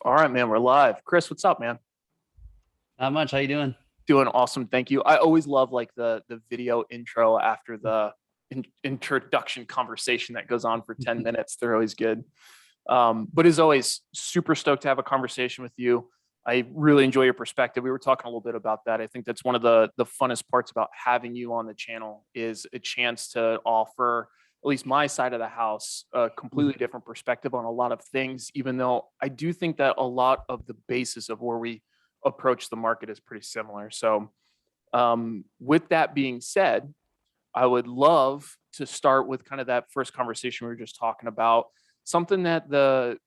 All right, man, we're live. Chris, what's up, man? Not much. How you doing? Doing awesome. Thank you. I always love like the video intro after the introduction conversation that goes on for 10 minutes. They're always good. But as always, super stoked to have a conversation with you. I really enjoy your perspective. We were talking a little bit about that. I think that's one of the funnest parts about having you on the channel is a chance to offer at least my side of the house a completely different perspective on a lot of things, even though I do think that a lot of the basis of where we approach the market is pretty similar. So with that being said, I would love to start with kind of that first conversation we were just talking about, something that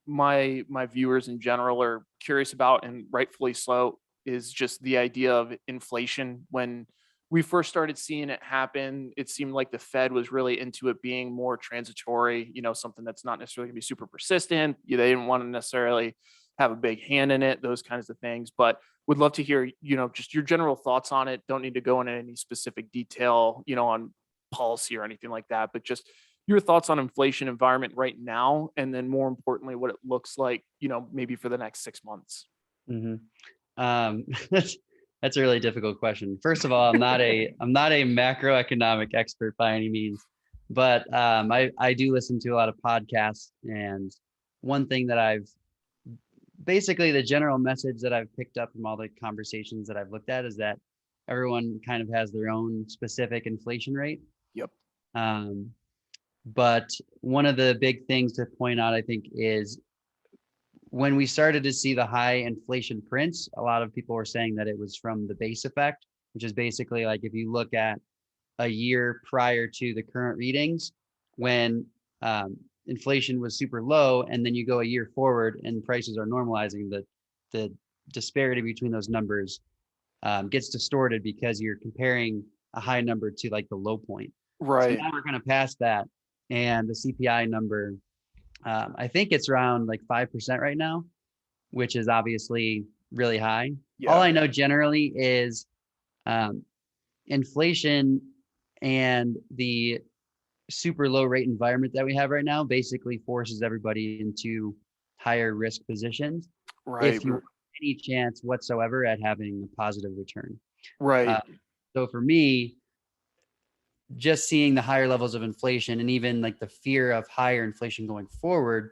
my viewers in general are curious about, and rightfully so, is just the idea of inflation. When we first started seeing it happen, it seemed like the Fed was really into it being more transitory, something that's not necessarily going to be super persistent. They didn't want to necessarily have a big hand in it, those kinds of things. But would love to hear, just your general thoughts on it. Don't need to go into any specific detail, on policy or anything like that, but just your thoughts on inflation environment right now, and then more importantly, what it looks like, maybe for the next 6 months. hmm Um, that's that's a really difficult question. First of all, I'm not a macroeconomic expert by any means, but I do listen to a lot of podcasts, and one thing that I've basically the general message that I've picked up from all the conversations that I've looked at is that everyone kind of has their own specific inflation rate. Yep. Um, but one of the big things to point out, I think, is when we started to see the high inflation prints, a lot of people were saying that it was from the base effect, which is basically like if you look at a year prior to the current readings, when inflation was super low, and then you go a year forward and prices are normalizing, the disparity between those numbers gets distorted because you're comparing a high number to like the low point. So Right. now we're kind of past that, and the CPI number, I think it's around like 5% right now, which is obviously really high. All Yeah. I know generally is um, inflation and the super low rate environment that we have right now basically forces everybody into higher risk positions Right. if you want any chance whatsoever at having a positive return. Right. Uh, so for me, just seeing the higher levels of inflation and even like the fear of higher inflation going forward,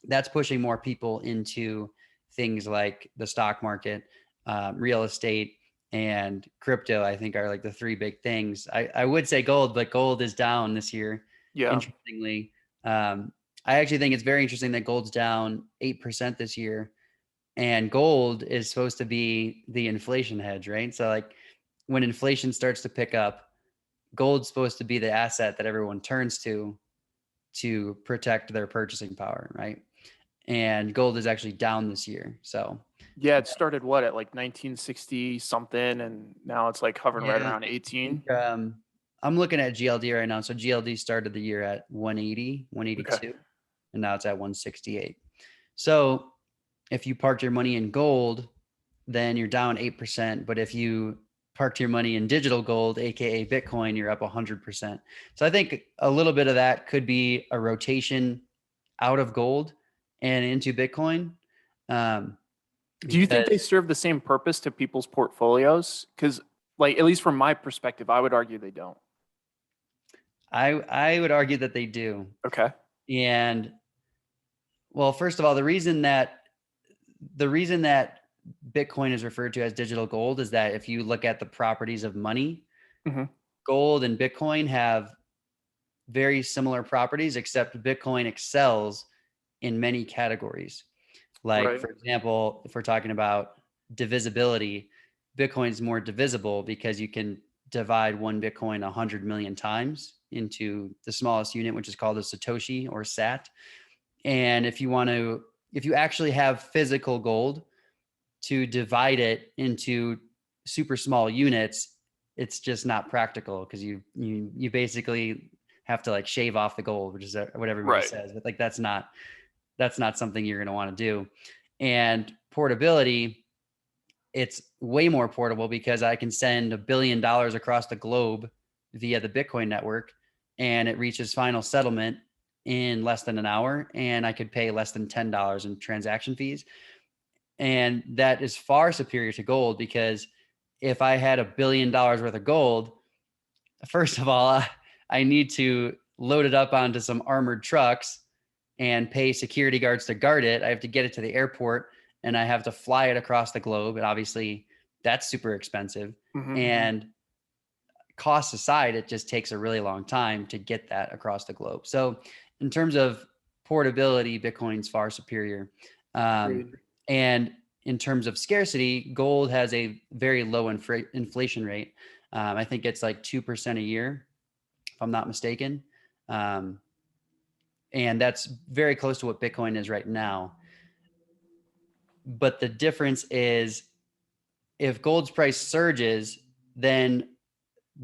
that's pushing more people into things like the stock market, real estate, and crypto. I think are like the three big things. I would say gold, but gold is down this year. Yeah. Interestingly, I actually think it's very interesting that gold's down 8% this year, and gold is supposed to be the inflation hedge, right? So like when inflation starts to pick up, gold's supposed to be the asset that everyone turns to protect their purchasing power, right? And gold is actually down this year. So Yeah. It started what at like 1960 something, and now it's like hovering right yeah, around I 18. think I'm looking at GLD right now. So GLD started the year at 180, Okay. 182, and now it's at 168. So if you parked your money in gold, then you're down 8%. But if you parked your money in digital gold, AKA Bitcoin, you're up 100%. So I think a little bit of that could be a rotation out of gold and into Bitcoin. Um, Do you think because they serve the same purpose to people's portfolios? Because, like, at least from my perspective, I would argue they don't. I would argue that they do. Okay. And well, first of all, the reason that Bitcoin is referred to as digital gold is that if you look at the properties of money, Hmm. gold and Bitcoin have very similar properties, except Bitcoin excels in many categories. Like, Right. for example, if we're talking about divisibility, Bitcoin is more divisible because you can divide one Bitcoin 100 million times into the smallest unit, which is called a Satoshi or SAT. And if you actually have physical gold to divide it into super small units, it's just not practical because you basically have to like shave off the gold, which is what everybody Right. says. But like that's not something you're going to want to do. And portability, it's way more portable because I can send $1 billion across the globe via the Bitcoin network, and it reaches final settlement in less than an hour, and I could pay less than $10 in transaction fees. And that is far superior to gold, because if I had $1 billion worth of gold, first of all, I need to load it up onto some armored trucks and pay security guards to guard it. I have to get it to the airport, and I have to fly it across the globe. And obviously that's super expensive. Mhm. And costs aside, it just takes a really long time to get that across the globe. So in terms of portability, Bitcoin's far superior. Agreed. And in terms of scarcity, gold has a very low inflation rate. I think it's like 2% a year, if I'm not mistaken. And that's very close to what Bitcoin is right now. But the difference is, if gold's price surges, then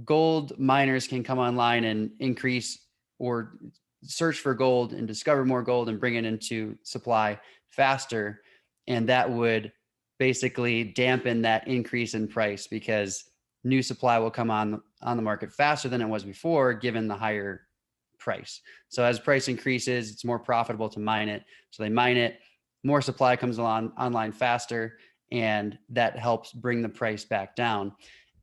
gold miners can come online and increase or search for gold and discover more gold and bring it into supply faster. And that would basically dampen that increase in price, because new supply will come on the market faster than it was before, given the higher price. So as price increases, it's more profitable to mine it. So they mine it, more supply comes along online faster, and that helps bring the price back down.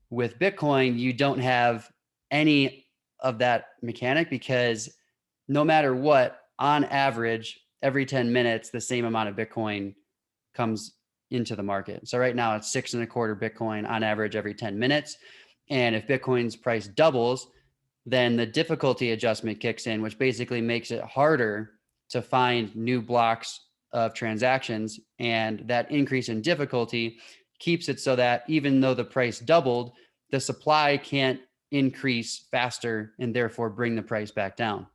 With Bitcoin, you don't have any of that mechanic, because no matter what, on average, every 10 minutes, the same amount of Bitcoin comes into the market. So right now it's 6.25 Bitcoin on average every 10 minutes. And if Bitcoin's price doubles, then the difficulty adjustment kicks in, which basically makes it harder to find new blocks of transactions. And that increase in difficulty keeps it so that even though the price doubled, the supply can't increase faster and therefore bring the price back down.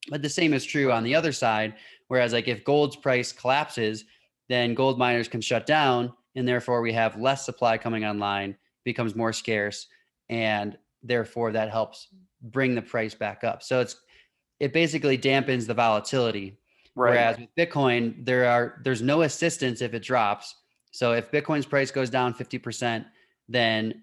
But the same is true on the other side. Whereas like if gold's price collapses, then gold miners can shut down, and therefore we have less supply coming online, becomes more scarce, and therefore that helps bring the price back up. So it basically dampens the volatility. Right. Whereas with Bitcoin, there's no assistance if it drops. So if Bitcoin's price goes down 50%, then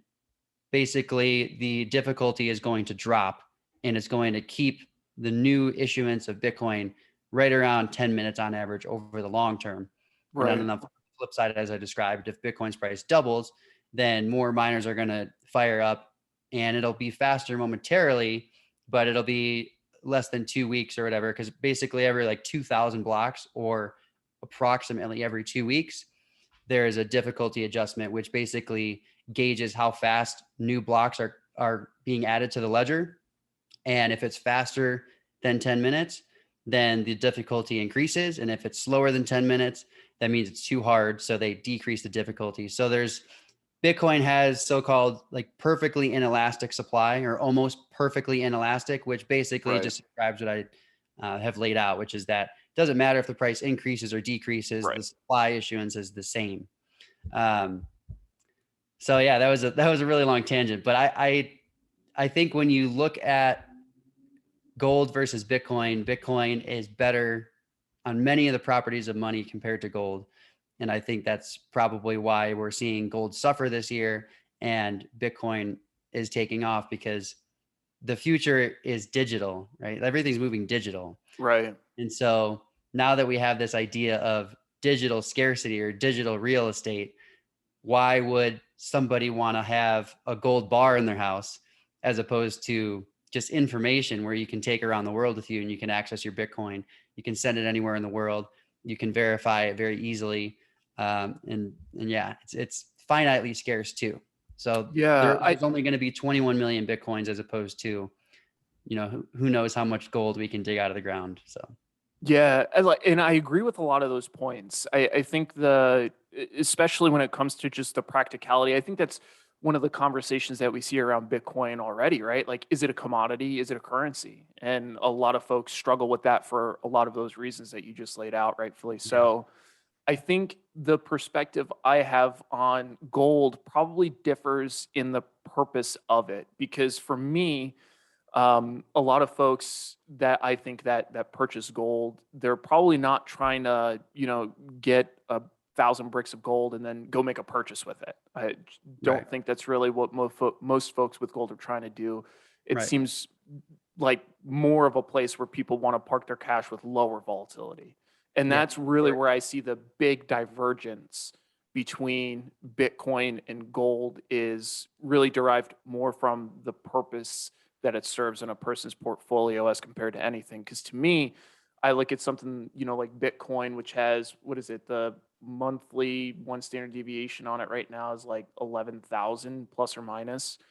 basically the difficulty is going to drop, and it's going to keep the new issuance of Bitcoin right around 10 minutes on average over the long term. Right. And on the flip side, as I described, if Bitcoin's price doubles, then more miners are going to fire up, and it'll be faster momentarily, but it'll be less than 2 weeks or whatever, because basically every like 2,000 blocks, or approximately every 2 weeks, there is a difficulty adjustment, which basically gauges how fast new blocks are being added to the ledger. And if it's faster than 10 minutes, then the difficulty increases. And if it's slower than 10 minutes, that means it's too hard. So they decrease the difficulty. So Bitcoin has so-called like perfectly inelastic supply, or almost perfectly inelastic, which basically just describes what I have laid out, which is that it doesn't matter if the price increases or decreases, the supply issuance is the same. So yeah, that was a really long tangent, but I think when you look at gold versus Bitcoin, Bitcoin is better on many of the properties of money compared to gold. And I think that's probably why we're seeing gold suffer this year and Bitcoin is taking off, because the future is digital, right? Everything's moving digital. Right. And so now that we have this idea of digital scarcity or digital real estate, why would somebody want to have a gold bar in their house as opposed to just information where you can take around the world with you and you can access your Bitcoin, you can send it anywhere in the world, you can verify it very easily. And yeah, it's finitely scarce too. So there's only going to be 21 million Bitcoins as opposed to, who knows how much gold we can dig out of the ground. So. Yeah, and I agree with a lot of those points. I think especially when it comes to just the practicality, I think that's one of the conversations that we see around Bitcoin already, right? Like, is it a commodity? Is it a currency? And a lot of folks struggle with that for a lot of those reasons that you just laid out, rightfully so. I think the perspective I have on gold probably differs in the purpose of it, because for me, a lot of folks that I think that purchase gold, they're probably not trying to, get 1,000 bricks of gold and then go make a purchase with it. I don't think that's really what most folks with gold are trying to do. It seems like more of a place where people want to park their cash with lower volatility. And that's really where I see the big divergence between Bitcoin and gold is really derived more from the purpose that it serves in a person's portfolio as compared to anything. Because to me, I look at something, like Bitcoin, which has, what is it, the monthly one standard deviation on it right now is like 11,000 plus or minus, Yeah,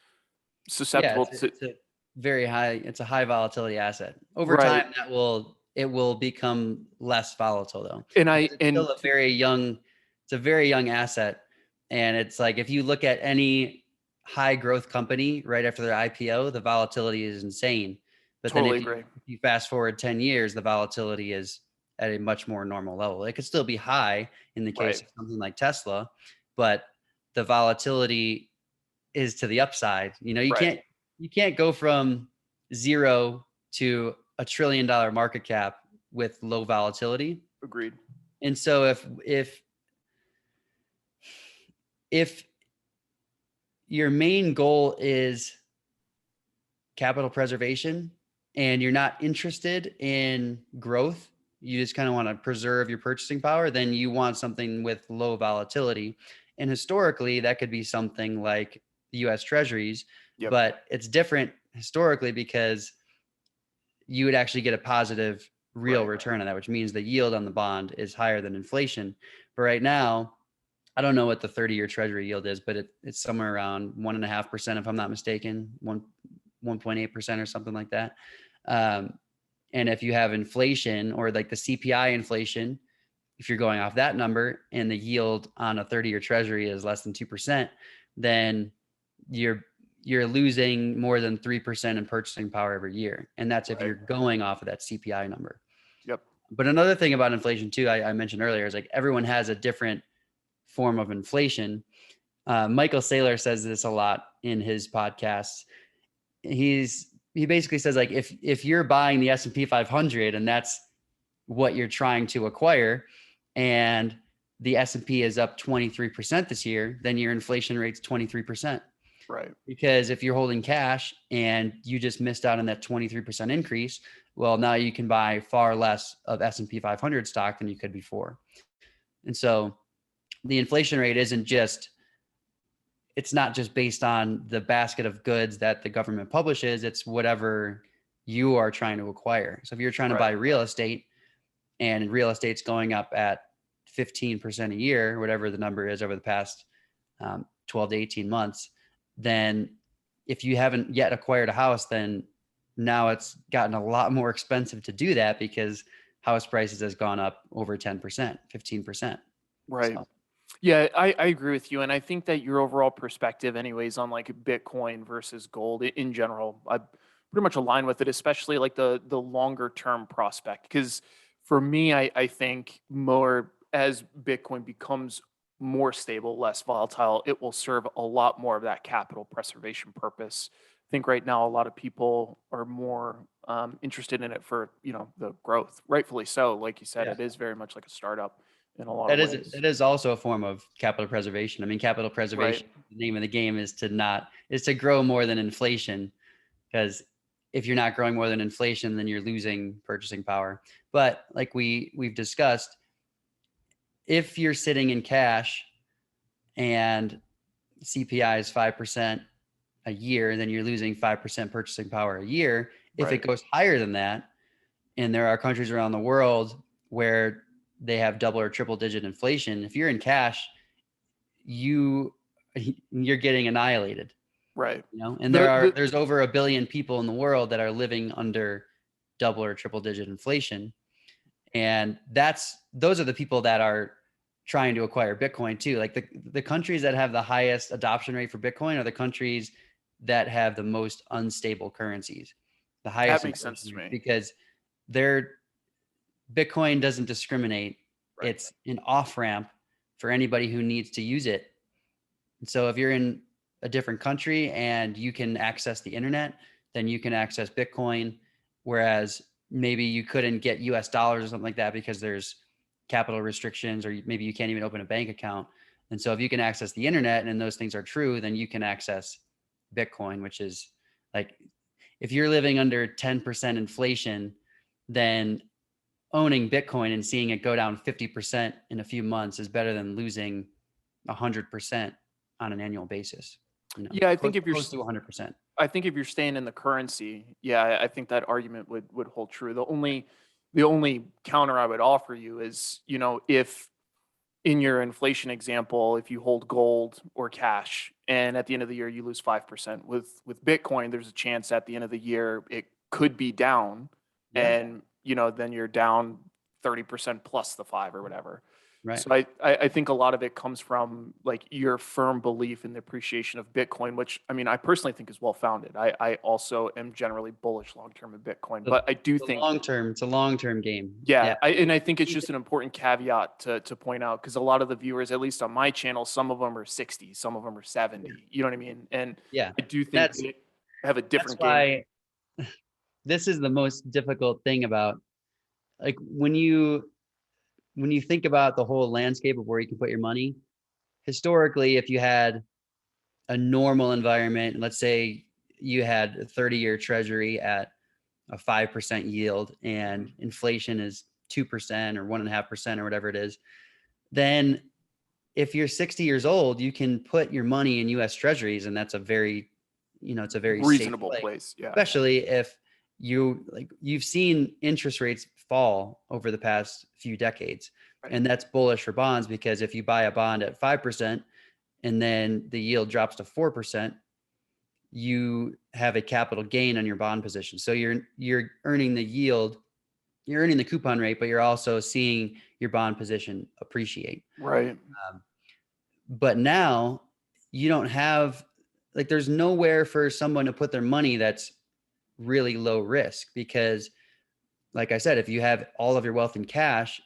susceptible to, it's a very high, it's a high volatility asset. Over right. time, it will become less volatile though, And because it's and still it's a very young asset. And it's like, if you look at any high growth company right after their IPO, the volatility is insane. But then totally if agree. you fast forward 10 years, the volatility is at a much more normal level. It could still be high in the case Right. of something like Tesla, but the volatility is to the upside. Right. You can't go from zero to $1 trillion market cap with low volatility. Agreed. And so if your main goal is capital preservation and you're not interested in growth, you just kind of want to preserve your purchasing power, then you want something with low volatility. And historically, that could be something like the US Treasuries, Yep. but it's different historically because you would actually get a positive real Right. return on that, which means the yield on the bond is higher than inflation. But right now, I don't know what the 30-year Treasury yield is, but it's somewhere around 1.5%, if I'm not mistaken, 1.8% or something like that. And if you have inflation or like the CPI inflation, if you're going off that number and the yield on a 30-year Treasury is less than 2%, then you're losing more than 3% in purchasing power every year. And that's if Right. you're going off of that CPI number. Yep. But another thing about inflation too, I mentioned earlier, is like everyone has a different form of inflation. Michael Saylor says this a lot in his podcasts. He basically says, like, if you're buying the S&P 500 and that's what you're trying to acquire, and the S&P is up 23% this year, then your inflation rate's 23%. Right. Because if you're holding cash and you just missed out on that 23% increase, well, now you can buy far less of S&P 500 stock than you could before. And so the inflation rate it's not just based on the basket of goods that the government publishes, it's whatever you are trying to acquire. So if you're trying to buy Right. real estate and real estate's going up at 15% a year, whatever the number is over the past 12 to 18 months, then if you haven't yet acquired a house, then now it's gotten a lot more expensive to do that because house prices has gone up over 10%, 15%. Right. So Yeah, I agree with you. And I think that your overall perspective, anyways, on like Bitcoin versus gold in general, I pretty much align with it, especially like the longer term prospect. Because for me, I think more as Bitcoin becomes more stable, less volatile, it will serve a lot more of that capital preservation purpose. I think right now a lot of people are more interested in it for the growth, rightfully so. Like you said, yeah, it is very much like a startup in a lot of that is ways. that is also a form of capital preservation. I mean, capital Right. preservation, the name of the game is to grow more than inflation, because if you're not growing more than inflation, then you're losing purchasing power. But like we've discussed, if you're sitting in cash and CPI is 5% a year, then you're losing 5% purchasing power a year. If it Right. goes higher than that, and there are countries around the world where they have double or triple digit inflation, if you're in cash, you you're getting annihilated. Right. And The there's over 1 billion people in the world that are living under double or triple digit inflation. And those are the people that are trying to acquire Bitcoin too. Like the countries that have the highest adoption rate for Bitcoin are the countries that have the most unstable currencies, the that highest makes sense inflation to rates, me. because their Bitcoin doesn't discriminate. Right. It's an off ramp for anybody who needs to use it. And so if you're in a different country and you can access the internet, then you can access Bitcoin. Whereas maybe you couldn't get US dollars or something like that because there's capital restrictions, or maybe you can't even open a bank account. And so if you can access the internet and those things are true, then you can access Bitcoin, which is like, if you're living under 10% inflation, then owning Bitcoin and seeing it go down 50% in a few months is better than losing 100% on an annual basis. Yeah, I think if you're close to 100%. I think if you're staying in the currency, yeah, I think that argument would hold true. The only counter I would offer you is, if in your inflation example, if you hold gold or cash and at the end of the year you lose 5%, with Bitcoin, there's a chance at the end of the year it could be down, Yeah. and then you're down 30% plus the 5 or whatever. Right. So I think a lot of it comes from like your firm belief in the appreciation of Bitcoin, which I mean I personally think is well founded. I also am generally bullish long term in Bitcoin, The, but I do the think, long term, it's a long-term game. yeah, I think it's just an important caveat to point out, because a lot of the viewers, at least on my channel, some of them are 60, some of them are 70. You know what I mean? And Yeah. I do think That's they have a that's different game. why this is the most difficult thing about, like, when you think about the whole landscape of where you can put your money. Historically, if you had a normal environment, let's say you had a 30-year treasury at a 5% yield and inflation is 2% or 1.5% or whatever it is, then if you're 60 years old, you can put your money in US treasuries, and that's a very, it's a very safe Reasonable play, place. Yeah. especially if you've seen interest rates fall over the past few decades. Right. And that's bullish for bonds, because if you buy a bond at 5% and then the yield drops to 4%, you have a capital gain on your bond position. So you're earning the yield, you're earning the coupon rate, but you're also seeing your bond position appreciate. Right. But now you don't have, like, there's nowhere for someone to put their money that's really low risk, because like I said, if you have all of your wealth in cash,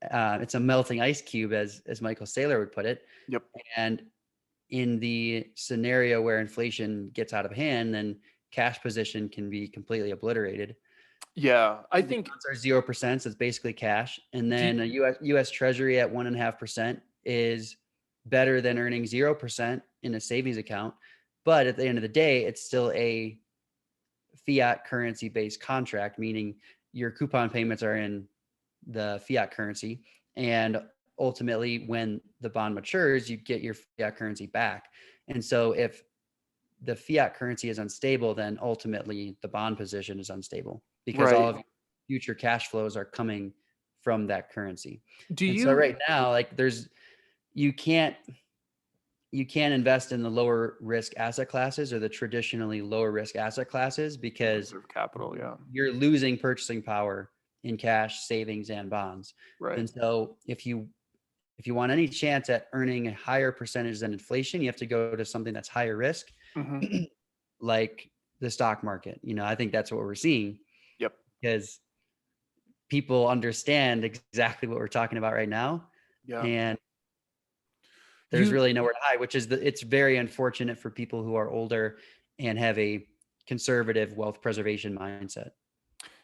it's a melting ice cube, as Michael Saylor would put it. Yep. And in the scenario where inflation gets out of hand, then cash position can be completely obliterated. Yeah. I The think, bonds are 0%, so it's basically cash. And do then you- a US Treasury at 1.5% is better than earning 0% in a savings account. But at the end of the day, it's still a fiat currency based contract, meaning your coupon payments are in the fiat currency. And ultimately, when the bond matures, you get your fiat currency back. And so if the fiat currency is unstable, then ultimately the bond position is unstable, because all right. of your future cash flows are coming from that currency. Do And so you, right now, like, you can't invest in the lower risk asset classes or the traditionally lower risk asset classes, because preserve capital? Yeah. you're losing purchasing power in cash, savings, and bonds. Right. And so if you want any chance at earning a higher percentage than inflation, you have to go to something that's higher risk, Hmm. like the stock market. I think that's what we're seeing, Yep. because people understand exactly what we're talking about right now. Yeah. And there's You really nowhere to hide, which is it's very unfortunate for people who are older and have a conservative wealth preservation mindset.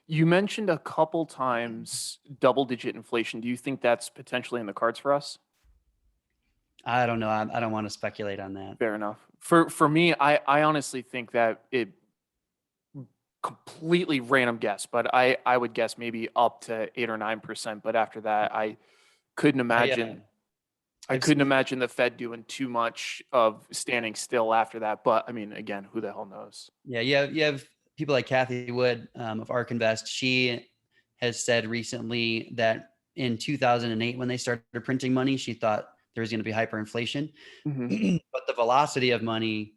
You mentioned a couple times double-digit inflation. Do you think that's potentially in the cards for us? I don't know. I don't want to speculate on that. Fair enough. For me, I honestly think that it, completely random guess, but I would guess maybe up to 8 or 9%. But after that, couldn't imagine I I've couldn't seen, imagine the Fed doing too much of standing still after that. But I mean, again, who the hell knows? yeah, you have people like Kathy Wood, of ARK Invest. She has said recently that in 2008, when they started printing money, she thought there was going to be hyperinflation, Hmm. but the velocity of money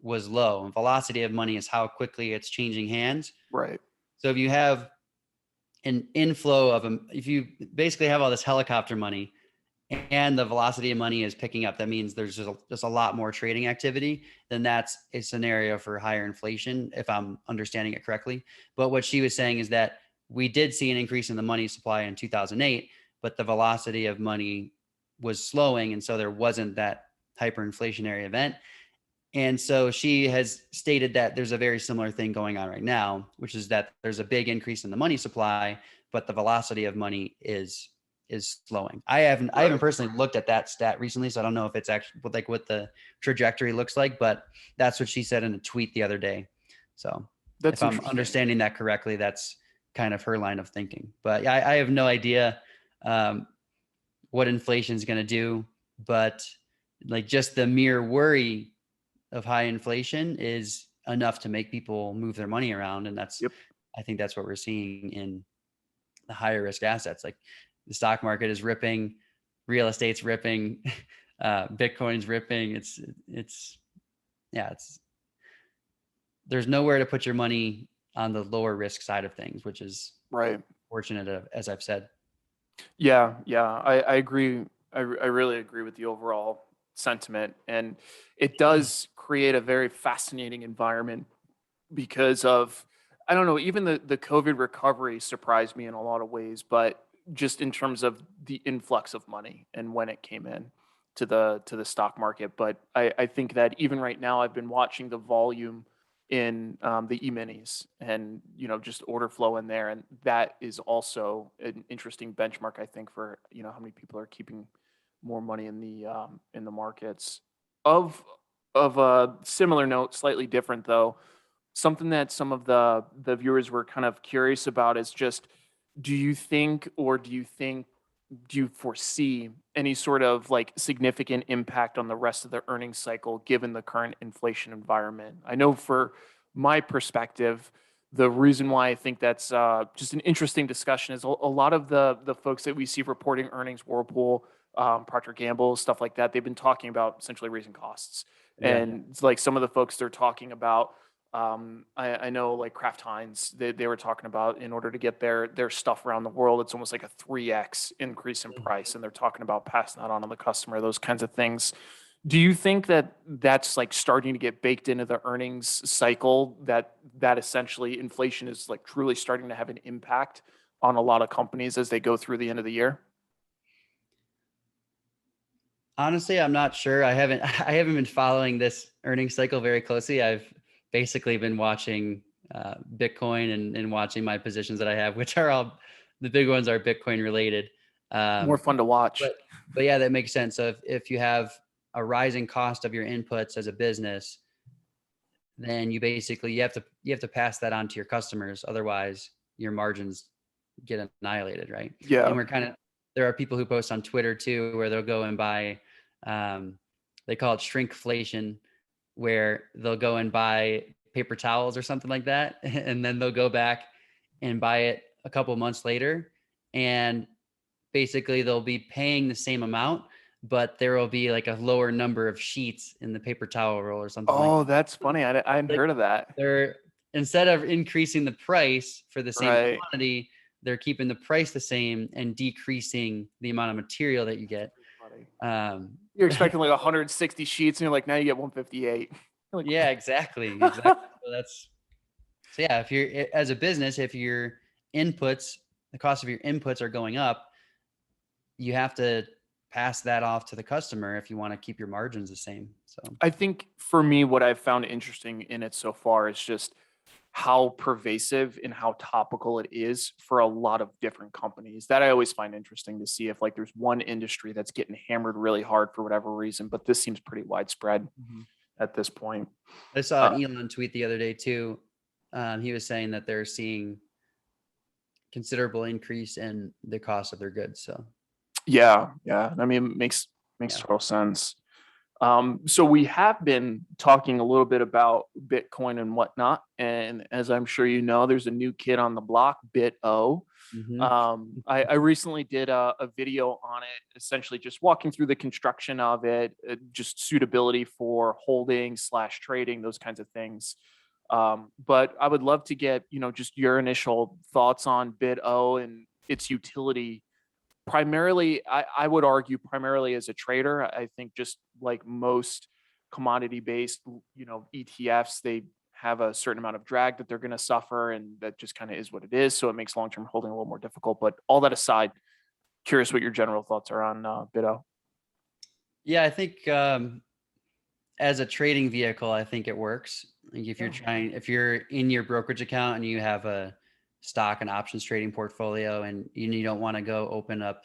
was low. And velocity of money is how quickly it's changing hands. Right. So if you have an inflow of them, if you basically have all this helicopter money and the velocity of money is picking up, that means there's just a lot more trading activity, then that's a scenario for higher inflation, if I'm understanding it correctly. But what she was saying is that we did see an increase in the money supply in 2008, but the velocity of money was slowing. And so there wasn't that hyperinflationary event. And so she has stated that there's a very similar thing going on right now, which is that there's a big increase in the money supply, but the velocity of money is slowing. I haven't personally looked at that stat recently, so I don't know if it's actually like what the trajectory looks like, but that's what she said in a tweet the other day. So That's if I'm interesting. understanding that correctly, that's kind of her line of thinking. But yeah, I have no idea what inflation is going to do. but like just the mere worry of high inflation is enough to make people move their money around. And Yep. I think that's what we're seeing in the higher risk assets. Like the stock market is ripping, real estate's ripping, Bitcoin's ripping. There's nowhere to put your money on the lower risk side of things, which is Right. fortunate, as I've said. Yeah, I agree. I really agree with the overall sentiment, and it does create a very fascinating environment because of, I don't know, even the COVID recovery surprised me in a lot of ways, but just in terms of the influx of money and when it came in to the stock market. But I think that even right now, I've been watching the volume in the e-minis and, you know, just order flow in there, and that is also an interesting benchmark, I think, for, you know, how many people are keeping more money in the markets. Of a similar note, slightly different though, something that some of the viewers were kind of curious about is just, do you foresee any sort of like significant impact on the rest of the earnings cycle given the current inflation environment? I know for my perspective, the reason why I think that's just an interesting discussion is a lot of the folks that we see reporting earnings, Whirlpool, Procter Gamble, stuff like that, they've been talking about essentially raising costs. Yeah. And it's like some of the folks they're talking about, I know like Kraft Heinz, they were talking about in order to get their stuff around the world, it's almost like a 3x increase in price. And they're talking about passing that on to the customer, those kinds of things. Do you think that that's like starting to get baked into the earnings cycle, that essentially inflation is like truly starting to have an impact on a lot of companies as they go through the end of the year? Honestly, I'm not sure. I haven't been following this earnings cycle very closely. I've basically been watching Bitcoin and watching my positions that I have, which are all the big ones are Bitcoin related. More Um, fun to watch. but but yeah, that makes sense. So if you have a rising cost of your inputs as a business, then you have to pass that on to your customers. Otherwise, your margins get annihilated, right? And Yeah. there are people who post on Twitter too, where they'll go and buy, um, they call it shrinkflation, where they'll go and buy paper towels or something like that, and then they'll go back and buy it a couple months later, and basically they'll be paying the same amount, but there will be like a lower number of sheets in the paper towel roll or something like Oh, that. that's funny. I hadn't Like heard of that. they're instead of increasing the price for the same Right. quantity, they're keeping the price the same and decreasing the amount of material that you get. Funny. Um, You're expecting like 160 sheets, and you're like, now you get 158. You're like, yeah, exactly. So yeah, if you're as a business, if your inputs, the cost of your inputs are going up, you have to pass that off to the customer if you want to keep your margins the same. So I think for me, what I've found interesting in it so far is just how pervasive and how topical it is for a lot of different companies. That I always find interesting to see if like there's one industry that's getting hammered really hard for whatever reason, but this seems pretty widespread at this point. I saw Uh, an Elon tweet the other day too. He was saying that they're seeing considerable increase in the cost of their goods. So yeah. I mean, makes yeah. total sense. So we have been talking a little bit about Bitcoin and whatnot, and as I'm sure you know, there's a new kid on the block, BITO. Mm-hmm. I recently did a video on it, essentially just walking through the construction of it, just suitability for holding slash trading, those kinds of things. But I would love to get, you know, just your initial thoughts on BitO and its utility. Primarily, I would argue primarily as a trader. I think just like most commodity based, you know, ETFs, they have a certain amount of drag that they're going to suffer, and that just kind of is what it is. So it makes long term holding a little more difficult. But all that aside, curious what your general thoughts are on BitO. Yeah, I think as a trading vehicle, I think it works. Like if you're in your brokerage account and you have a stock and options trading portfolio and you don't want to go open up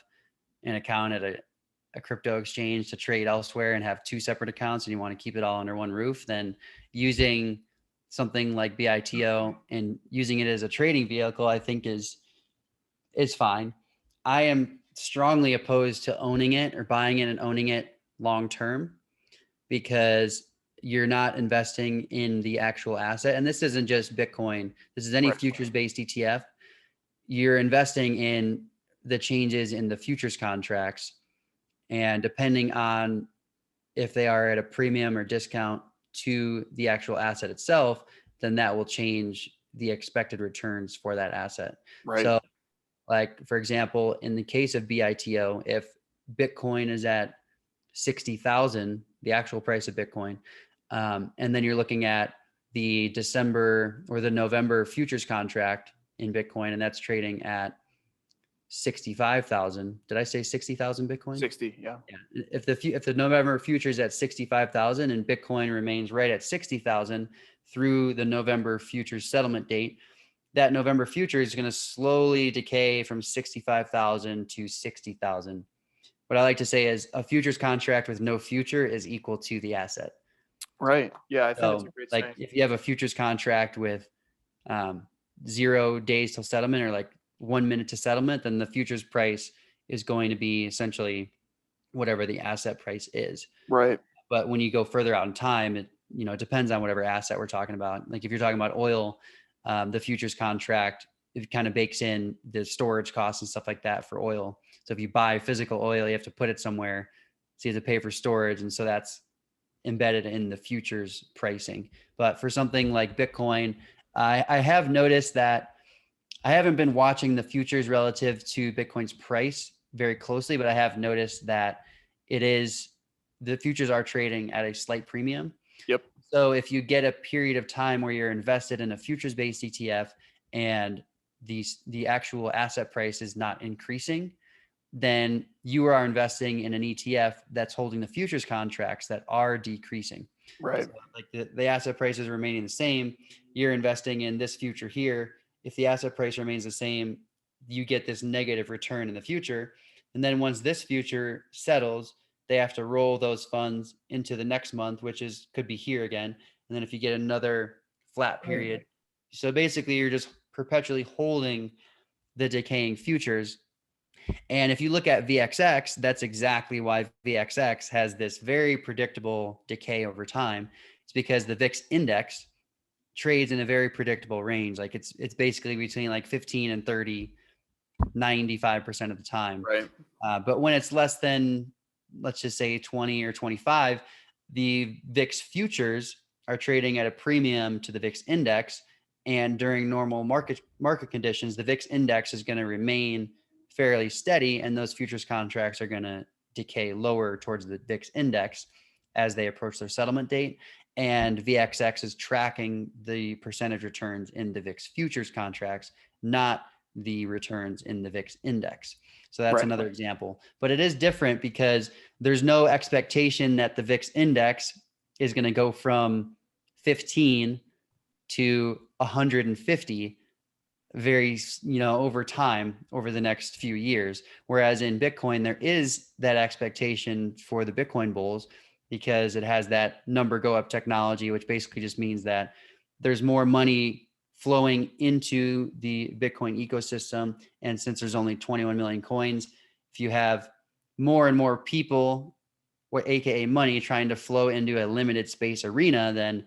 an account at a crypto exchange to trade elsewhere and have two separate accounts and you want to keep it all under one roof, then using something like BITO and using it as a trading vehicle, I think is fine. I am strongly opposed to owning it or buying it and owning it long-term because you're not investing in the actual asset. And this isn't just Bitcoin. This is any Right. futures-based ETF. You're investing in the changes in the futures contracts. And depending on if they are at a premium or discount to the actual asset itself, then that will change the expected returns for that asset. Right. So like, for example, in the case of BITO, if Bitcoin is at 60,000, the actual price of Bitcoin, and then you're looking at the December or the November futures contract in Bitcoin, and that's trading at 65,000. Did I say 60,000 Bitcoin? 60. Yeah. Yeah. If the November futures at 65,000 and Bitcoin remains right at 60,000 through the November futures settlement date, that November future is going to slowly decay from 65,000 to 60,000. What I like to say is a futures contract with no future is equal to the asset. Right. Yeah. I think it's a So great like saying. if you have a futures contract with 0 days till settlement or like 1 minute to settlement, then the futures price is going to be essentially whatever the asset price is. Right. But when you go further out in time, it it depends on whatever asset we're talking about. Like if you're talking about oil, the futures contract, it kind of bakes in the storage costs and stuff like that for oil. So if you buy physical oil, you have to put it somewhere, so you have to pay for storage, and so that's embedded in the futures pricing. But for something like Bitcoin, I have noticed that I haven't been watching the futures relative to Bitcoin's price very closely, but I have noticed that the futures are trading at a slight premium. Yep. So if you get a period of time where you're invested in a futures-based ETF and the actual asset price is not increasing, then you are investing in an ETF that's holding the futures contracts that are decreasing. Right. So like the asset price is remaining the same. You're investing in this future here. If the asset price remains the same, you get this negative return in the future. And then once this future settles, they have to roll those funds into the next month, which could be here again. And then if you get another flat period, so basically you're just perpetually holding the decaying futures. And if you look at VXX, that's exactly why VXX has this very predictable decay over time. It's because the VIX index trades in a very predictable range. Like it's basically between like 15 and 30, 95% of the time. Right. But when it's less than, let's just say 20 or 25, the VIX futures are trading at a premium to the VIX index. And during normal market conditions, the VIX index is going to remain fairly steady, and those futures contracts are going to decay lower towards the VIX index as they approach their settlement date. And VXX is tracking the percentage returns in the VIX futures contracts, not the returns in the VIX index. So that's Right. another example. But it is different because there's no expectation that the VIX index is going to go from 15 to 150 very, over time, over the next few years. Whereas in Bitcoin, there is that expectation for the Bitcoin bulls because it has that number go up technology, which basically just means that there's more money flowing into the Bitcoin ecosystem. And since there's only 21 million coins, if you have more and more people, or AKA money, trying to flow into a limited space arena, then,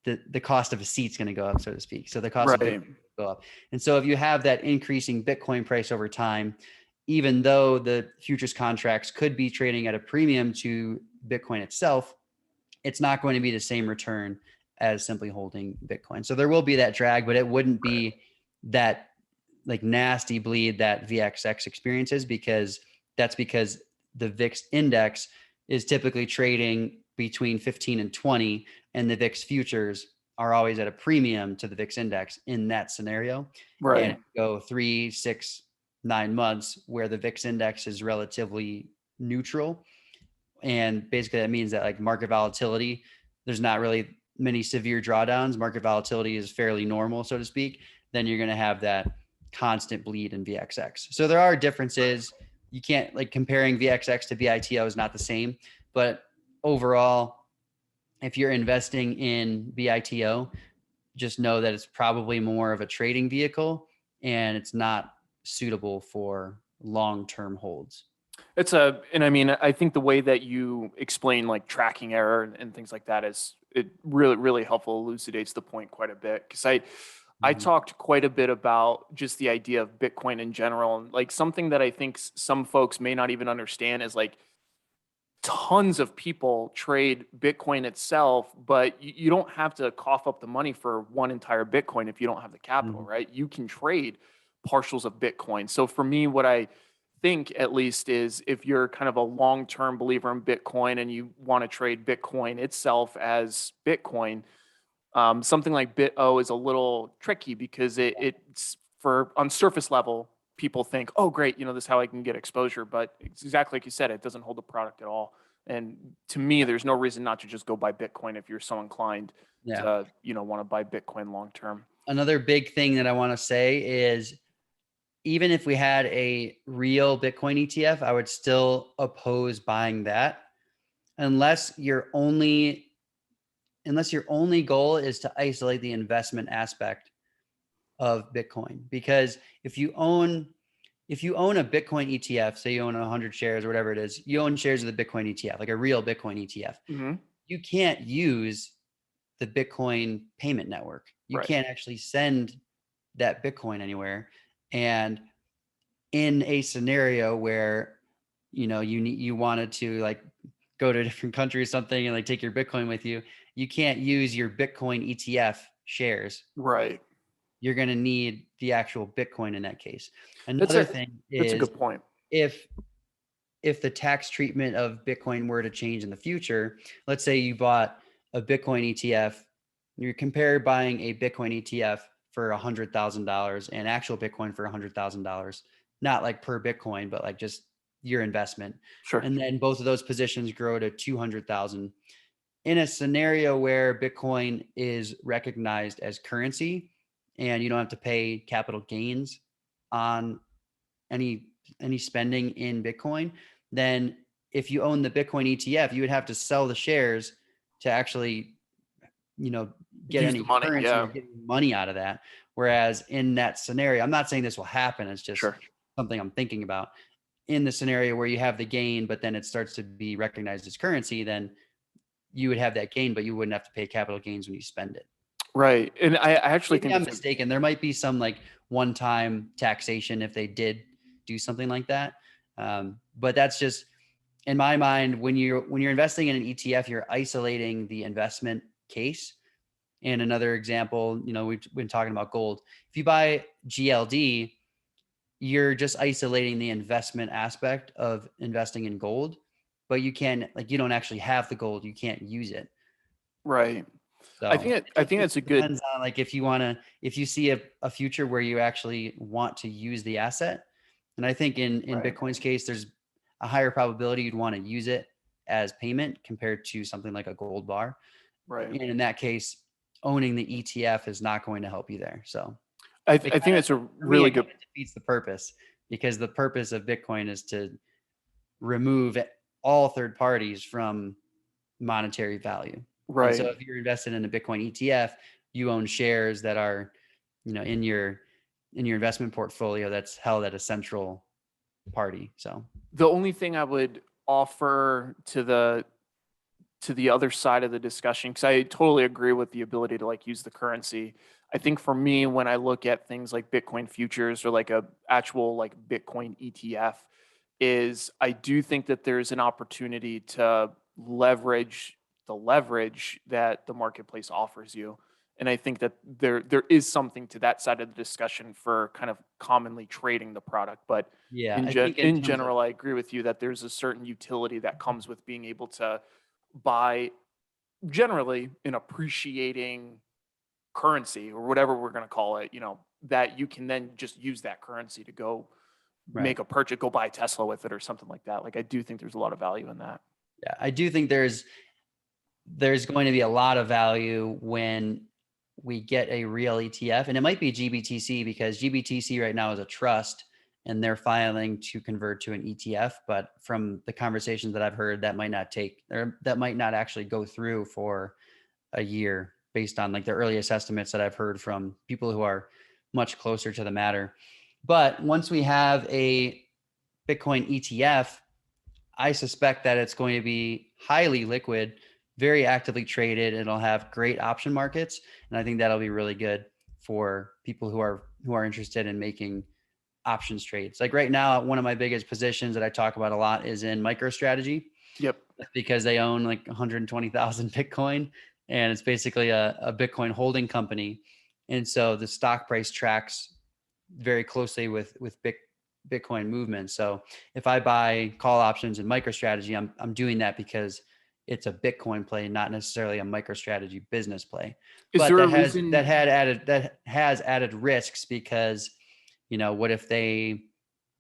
the cost of a seat's going to go up, so to speak. So the cost of Bitcoin will go up. And so if you have that increasing Bitcoin price over time, even though the futures contracts could be trading at a premium to Bitcoin itself, it's not going to be the same return as simply holding Bitcoin. So there will be that drag, but it wouldn't be that like nasty bleed that VXX experiences, because the VIX index is typically trading between 15 and 20, and the VIX futures are always at a premium to the VIX index in that scenario. Right. And go 3, 6, 9 months where the VIX index is relatively neutral. And basically that means that like market volatility, there's not really many severe drawdowns. Market volatility is fairly normal, so to speak. Then you're going to have that constant bleed in VXX. So there are differences. You can't, like, comparing VXX to BITO is not the same, but overall, if you're investing in BITO, just know that it's probably more of a trading vehicle and it's not suitable for long-term holds. And I mean, I think the way that you explain like tracking error and things like that is it really, really helpful, elucidates the point quite a bit. Cause I Mhm. talked quite a bit about just the idea of Bitcoin in general. And like something that I think some folks may not even understand is like tons of people trade Bitcoin itself, but you don't have to cough up the money for one entire Bitcoin if you don't have the capital, Mhm. right? You can trade partials of Bitcoin. So for me, what I think at least is if you're kind of a long-term believer in Bitcoin and you want to trade Bitcoin itself as Bitcoin, something like BitO is a little tricky because it's for on surface level, people think, oh, great, this is how I can get exposure. But it's exactly like you said, it doesn't hold the product at all. And to me, there's no reason not to just go buy Bitcoin if you're so inclined Yeah. to, want to buy Bitcoin long term. Another big thing that I want to say is even if we had a real Bitcoin ETF, I would still oppose buying that unless your only goal is to isolate the investment aspect of Bitcoin. Because if you own a Bitcoin ETF, say you own 100 shares or whatever it is, you own shares of the Bitcoin ETF, like a real Bitcoin ETF. Mm-hmm. You can't use the Bitcoin payment network. You Right. can't actually send that Bitcoin anywhere. And in a scenario where you wanted to like go to a different country or something and like take your Bitcoin with you, you can't use your Bitcoin ETF shares. Right. You're going to need the actual Bitcoin in that case. That's Another a thing that's a is good point. if if the tax treatment of Bitcoin were to change in the future, let's say you bought a Bitcoin ETF, you compare buying a Bitcoin ETF for $100,000 and actual Bitcoin for $100,000, not like per Bitcoin, but like just your investment. Sure. And then both of those positions grow to 200,000. In a scenario where Bitcoin is recognized as currency and you don't have to pay capital gains on any any spending in Bitcoin, then if you own the Bitcoin ETF, you would have to sell the shares to actually, you know, get Use the any money. currency or Yeah. get any money out of that. Whereas in that scenario, I'm not saying this will happen. It's just Sure. something I'm thinking about. In the scenario where you have the gain, but then it starts to be recognized as currency, then you would have that gain, but you wouldn't have to pay capital gains when you spend it. Right. And I actually Maybe think I'm that's a mistaken. There might be some like one-time taxation if they did do something like that. But that's just in my mind when you're investing in an ETF, you're isolating the investment case. And another example, we've been talking about gold. If you buy GLD, you're just isolating the investment aspect of investing in gold, but you don't actually have the gold. You can't use it. right. So I it think just that's a good. depends on like if you see a future where you actually want to use the asset. And I think in Right. Bitcoin's case, there's a higher probability you'd want to use it as payment compared to something like a gold bar. Right. And in that case, owning the ETF is not going to help you there. So I think that's a for me, really it good. kind of defeats the purpose because the purpose of Bitcoin is to remove all third parties from monetary value. And so Right. if you're invested in a Bitcoin ETF, you own shares that are, in your investment portfolio that's held at a central party. So The only thing I would offer to the other side of the discussion, because I totally agree with the ability to like use the currency. I think for me, when I look at things like Bitcoin futures or like a actual like Bitcoin ETF, is I do think that there's an opportunity to leverage the leverage that the marketplace offers you. And I think that there is something to that side of the discussion for kind of commonly trading the product. But yeah, I think in in terms of general, I agree with you that there's a certain utility that comes with being able to buy generally an appreciating currency or whatever we're going to call it, that you can then just use that currency to go right. make a purchase, go buy a Tesla with it or something like that. Like I do think there's a lot of value in that. Yeah, I do think there's going to be a lot of value when we get a real ETF, and it might be GBTC because GBTC right now is a trust and they're filing to convert to an ETF. But from the conversations that I've heard, that might not take or that might not actually go through for a year based on like the earliest estimates that I've heard from people who are much closer to the matter. But once we have a Bitcoin ETF, I suspect that it's going to be highly liquid, very actively traded, and it'll have great option markets. And I think that'll be really good for people who are interested in making options trades. Like right now, one of my biggest positions that I talk about a lot is in Microstrategy. Yep. Because they own like 120,000 Bitcoin, and it's basically a Bitcoin holding company. And so the stock price tracks very closely with Bitcoin movement. So if I buy call options in MicroStrategy, I'm doing that because it's a Bitcoin play, not necessarily a MicroStrategy business play. Is But there a reason? that has added risks because, what if they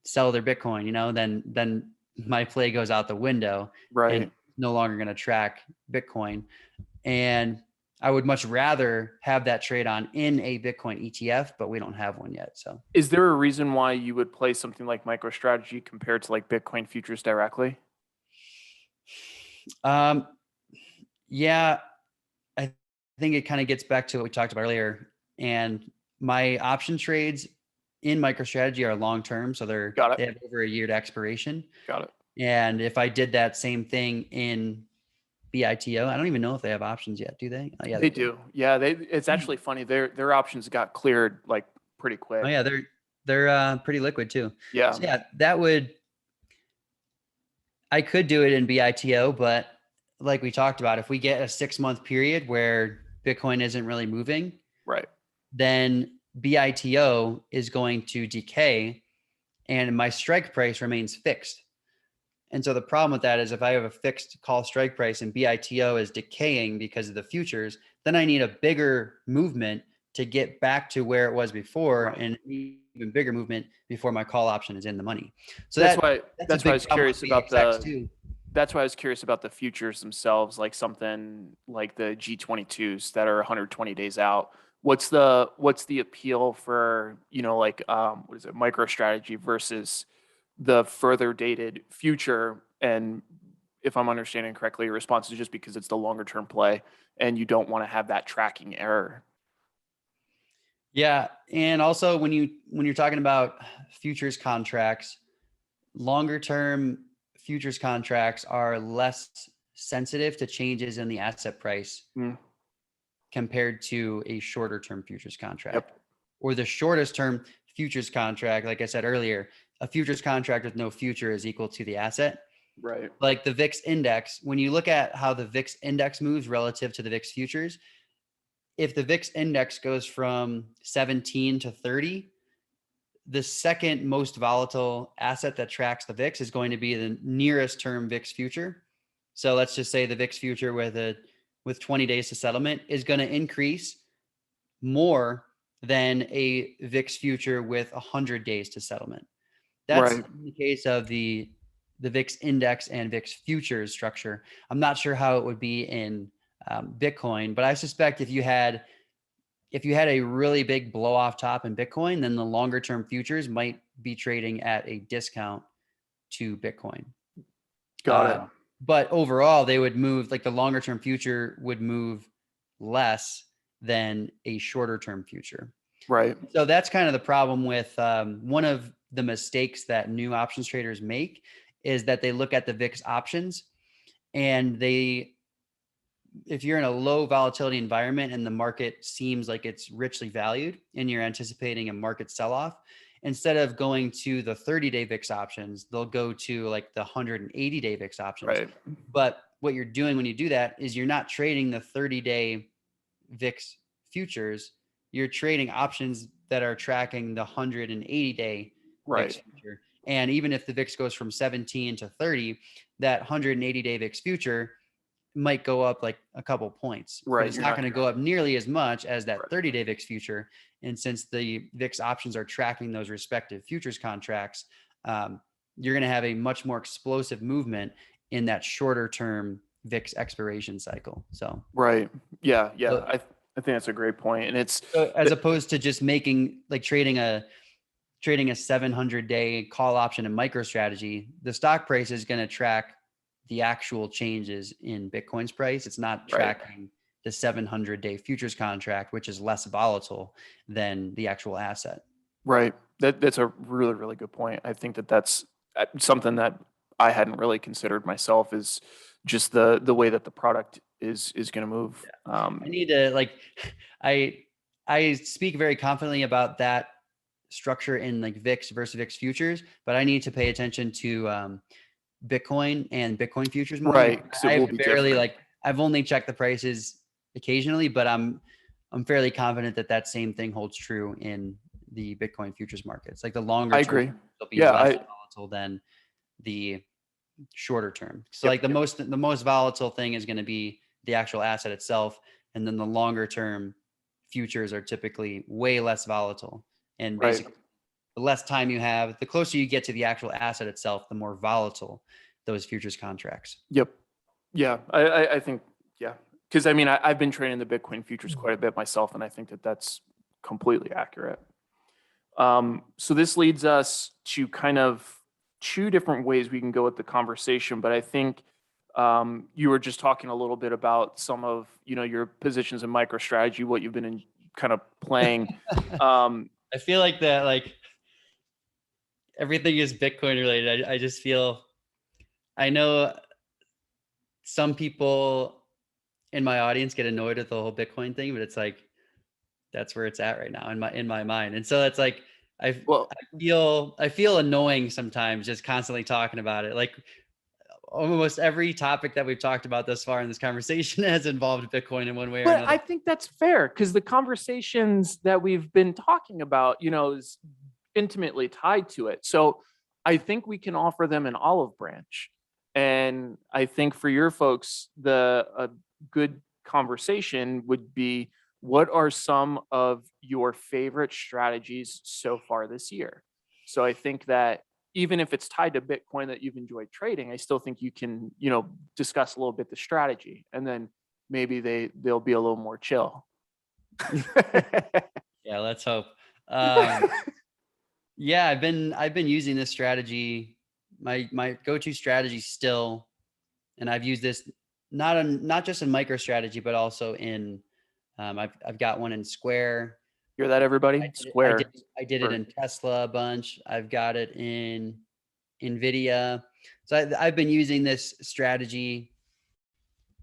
sell their Bitcoin? Then my play goes out the window and Right. no longer going to track Bitcoin. And I would much rather have that trade on in a Bitcoin ETF, but we don't have one yet. So, Is there a reason why you would play something like MicroStrategy compared to like Bitcoin futures directly? um, yeah, I think it kind of gets back to what we talked about earlier. And my option trades in MicroStrategy are long term, so Got they it. have over a year to expiration. Got it. And if I did that same thing in BITO, I don't even know if they have options yet. Do they? Oh, yeah, They they do. do. Yeah, it's actually funny. Their options got cleared like pretty Oh quick. yeah, they're pretty liquid too. Yeah. So yeah, I could do it in BITO, but like we talked about, if we get a 6-month period where Bitcoin isn't really moving, Right. then BITO is going to decay and my strike price remains fixed. And so the problem with that is if I have a fixed call strike price and BITO is decaying because of the futures, then I need a bigger movement to get back to where it was before, Right. and even bigger movement before my call option is in the money. So That's why that's a that's why I big was problem curious with about BXX too. the futures themselves, like something like the G22s that are 120 days out. What's the appeal for, like what is it, MicroStrategy versus the further dated future? And if I'm understanding correctly, your response is just because it's the longer term play and you don't want to have that tracking error. Yeah, and also when you're talking about futures contracts, longer term futures contracts are less sensitive to changes in the asset price Mm, compared to a shorter term futures contract. yep. Or the shortest term futures contract, like I said earlier, a futures contract with no future is equal to the asset. Right. Like the VIX index, when you look at how the VIX index moves relative to the VIX futures, if the VIX index goes from 17 to 30, the second most volatile asset that tracks the VIX is going to be the nearest term VIX future. So let's just say the VIX future with 20 days to settlement is going to increase more than a VIX future with 100 days to settlement. That's Right. in the case of the VIX index and VIX futures structure. I'm not sure how it would be in Bitcoin, but I suspect if you had a really big blow off top in Bitcoin, then the longer term futures might be trading at a discount to Bitcoin. Got it. But overall, they would move, like the longer term future would move less than a shorter term future. Right. So that's kind of the problem with one of the mistakes that new options traders make is that they look at the VIX options and if you're in a low volatility environment and the market seems like it's richly valued and you're anticipating a market sell-off, instead of going to the 30-day VIX options, they'll go to like the 180-day VIX options. Right. But what you're doing when you do that is you're not trading the 30-day VIX futures, you're trading options that are tracking the 180-day VIX Right. future. And even if the VIX goes from 17 to 30, that 180-day VIX future might go up like a couple points, but Right. it's You're not not going to gonna. go up nearly as much as that Right. 30-day VIX future. And since the VIX options are tracking those respective futures contracts, you're going to have a much more explosive movement in that shorter term VIX expiration cycle. So, Right. Yeah. Yeah. so, I think that's a great point, and it's so as opposed to just making like trading a 700-day call option in MicroStrategy, the stock price is going to track the actual changes in Bitcoin's price. It's not right. tracking the 700-day futures contract, which is less volatile than the actual asset. Right. That's a really, really good point. I think that's something that I hadn't really considered myself, is just the way that the product is going to move. I need to like, I speak very confidently about that structure in like VIX versus VIX futures, but I need to pay attention to Bitcoin and Bitcoin futures more. Right, because it will I've be barely different. I've only checked the prices occasionally, but I'm fairly confident that that same thing holds true in the Bitcoin futures markets. Like the longer I term agree. will be Yeah, less volatile than the shorter term. So Yep. like the most volatile thing is going to be the actual asset itself, and then the longer term futures are typically way less volatile. And Right. basically, the less time you have, the closer you get to the actual asset itself, the more volatile those futures contracts. Yep. Yeah, I think, yeah, because I mean, I've been trading the Bitcoin futures quite a bit myself, and I think that that's completely accurate. So this leads us to kind of two different ways we can go with the conversation, but I think you were just talking a little bit about some of, your positions in MicroStrategy, what you've been in kind of playing. I feel like that, like everything is Bitcoin related. I just feel, I know some people in my audience get annoyed with the whole Bitcoin thing, but it's like, that's where it's at right now in my mind. And so it's like, Well, I feel annoying sometimes just constantly talking about it. Like almost every topic that we've talked about thus far in this conversation has involved Bitcoin in one way or but another. I think that's fair, because the conversations that we've been talking about, is intimately tied to it. So I think we can offer them an olive branch. And I think for your folks, a good conversation would be, what are some of your favorite strategies so far this year? So I think that even if it's tied to Bitcoin that you've enjoyed trading, I still think you can, discuss a little bit the strategy, and then maybe they'll be a little more chill. Yeah, let's hope. Yeah, I've been using this strategy. My go-to strategy still, and I've used this not just in MicroStrategy, but also in I've got one in Square. Hear that, everybody? Square. I did it in Tesla a bunch. I've got it in Nvidia. So I've been using this strategy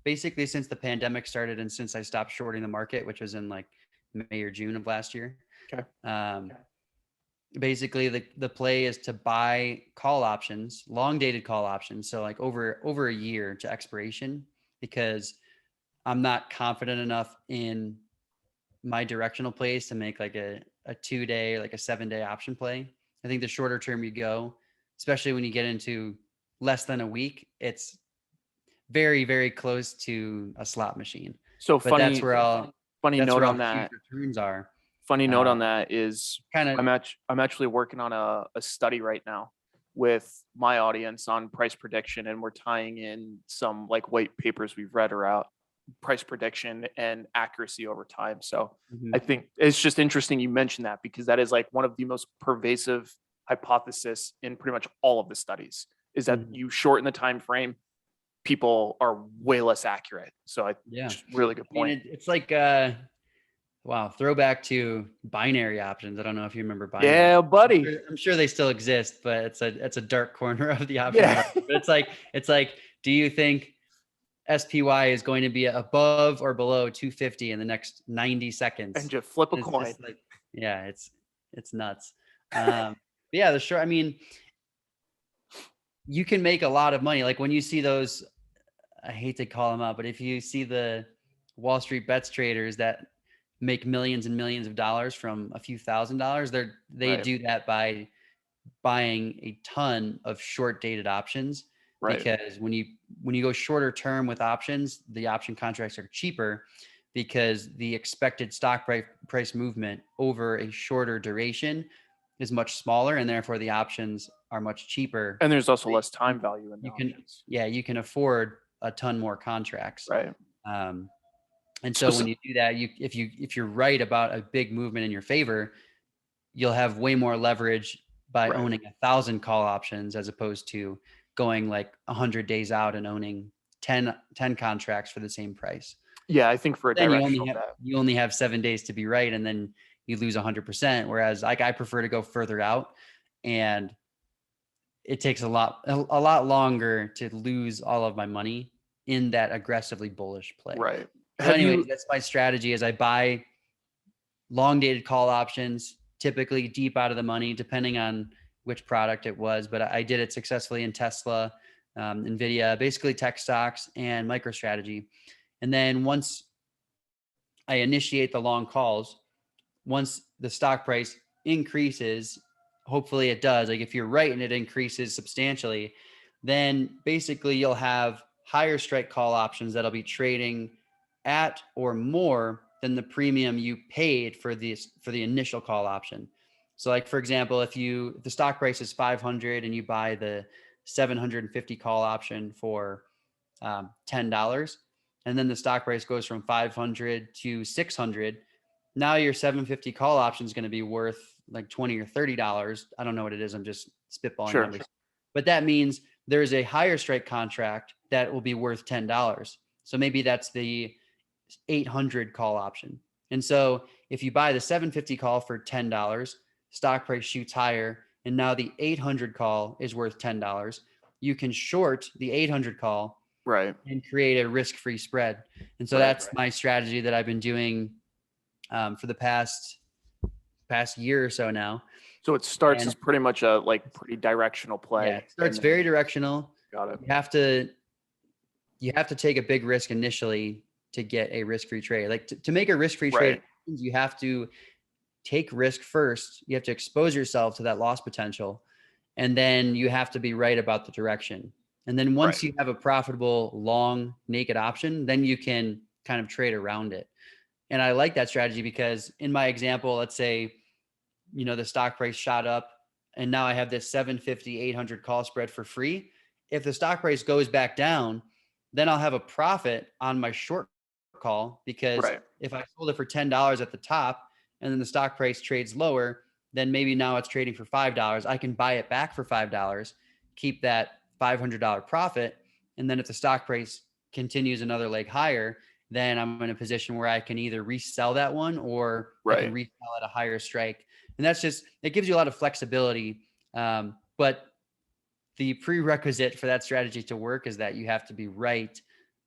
basically since the pandemic started and since I stopped shorting the market, which was in like May or June of last year. Okay. Basically the play is to buy call options, long dated call options. So like over a year to expiration, because I'm not confident enough in my directional plays to make like a 2-day, like a 7-day option play. I think the shorter term you go, especially when you get into less than a week, it's very, very close to a slot machine. So But that's where funny that's note where all on that. huge returns are. Funny note on that is, Kind of I'm actually working on a study right now with my audience on price prediction, and we're tying in some like white papers we've read about price prediction and accuracy over time. So I think it's just interesting you mentioned that, because that is like one of the most pervasive hypothesis in pretty much all of the studies, is that you shorten the time frame, people are way less accurate. So really good point. it's like wow, throwback to binary options. I don't know if you remember binary. Yeah, buddy. I'm sure they still exist, but it's a dark corner of the option market. But it's like, do you think SPY is going to be above or below 250 in the next 90 seconds? And just flip a coin. Like, yeah, it's nuts. Yeah, the short, I mean, you can make a lot of money. Like when you see those, I hate to call them out, but if you see the Wall Street bets traders that make millions and millions of dollars from a few $1,000s, they do that by buying a ton of short dated options. Right. Because when you go shorter term with options, the option contracts are cheaper because the expected stock price movement over a shorter duration is much smaller, and therefore the options are much cheaper. And there's also less time value in the options. You can afford a ton more contracts. Right. And so when you do that, if you're right about a big movement in your favor, you'll have way more leverage by owning 1,000 call options, as opposed to going like 100 days out and owning 10 contracts for the same price. Yeah, I think for a directional you only have 7 days to be right, and then you lose 100%. Whereas like I prefer to go further out and it takes a lot longer to lose all of my money in that aggressively bullish play. Right. So anyways, that's my strategy is I buy long dated call options, typically deep out of the money, depending on which product it was. But I did it successfully in Tesla, NVIDIA, basically tech stocks and MicroStrategy. And then once I initiate the long calls, once the stock price increases, hopefully it does. Like if you're right and it increases substantially, then basically you'll have higher strike call options that'll be trading at or more than the premium you paid for the initial call option. So like for example, if the stock price is 500 and you buy the 750 call option for $10, and then the stock price goes from 500 to 600, now your 750 call option is going to be worth like $20 or $30. I don't know what it is. I'm just spitballing numbers. But that means there's a higher strike contract that will be worth $10. So maybe that's the 800 call option. And so if you buy the 750 call for $10, stock price shoots higher, and now the 800 call is worth $10. You can short the 800 call, right, and create a risk-free spread. And so that's my strategy that I've been doing for the past year or so now. So it starts as pretty much a pretty directional play. Yeah, it starts very directional. Got it. You have to take a big risk initially to get a risk-free trade. Like to make a risk-free trade, you have to take risk first. You have to expose yourself to that loss potential, and then you have to be right about the direction. And then once you have a profitable long naked option, then you can kind of trade around it. And I like that strategy because in my example, let's say, the stock price shot up and now I have this 750, 800 call spread for free. If the stock price goes back down, then I'll have a profit on my short call because if I sold it for $10 at the top and then the stock price trades lower, then maybe now it's trading for $5. I can buy it back for $5, keep that $500 profit. And then if the stock price continues another leg higher, then I'm in a position where I can either resell that one or I can resell at a higher strike. And it gives you a lot of flexibility. But the prerequisite for that strategy to work is that you have to be right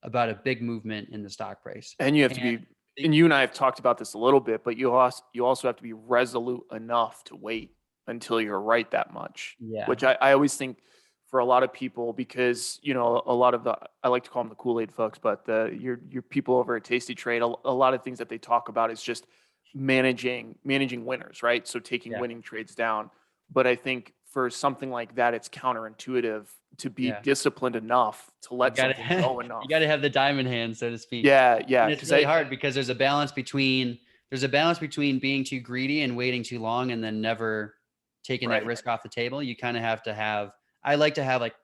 about a big movement in the stock price. And you have to be, and you and I have talked about this a little bit, but you also have to be resolute enough to wait until you're right that much. Yeah. Which I always think for a lot of people, because, a lot of I like to call them the Kool-Aid folks, but your people over at Tasty Trade, a lot of things that they talk about is just managing winners, right? So taking winning trades down. But I think for something like that, it's counterintuitive to be disciplined enough to let something go enough. You got to have the diamond hand, so to speak. Yeah. And it's really hard because there's a balance between being too greedy and waiting too long and then never taking that risk off the table. You kind of have to have, I like to have like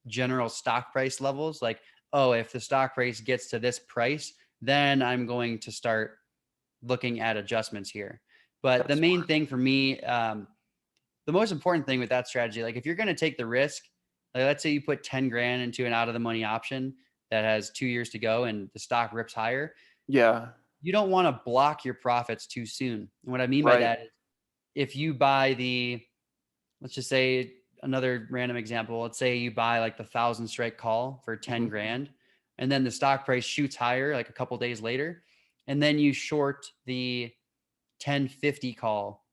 general stock price levels. Like, oh, if the stock price gets to this price, then I'm going to start looking at adjustments here. But the main thing for me, the most important thing with that strategy, like if you're going to take the risk, like let's say you put 10 grand into an out of the money option that has 2 years to go and the stock rips higher. Yeah. You don't want to block your profits too soon. And what I mean by that is if you buy let's just say another random example, let's say you buy like the 1,000 strike call for 10 grand and then the stock price shoots higher like a couple days later. And then you short the 1050 call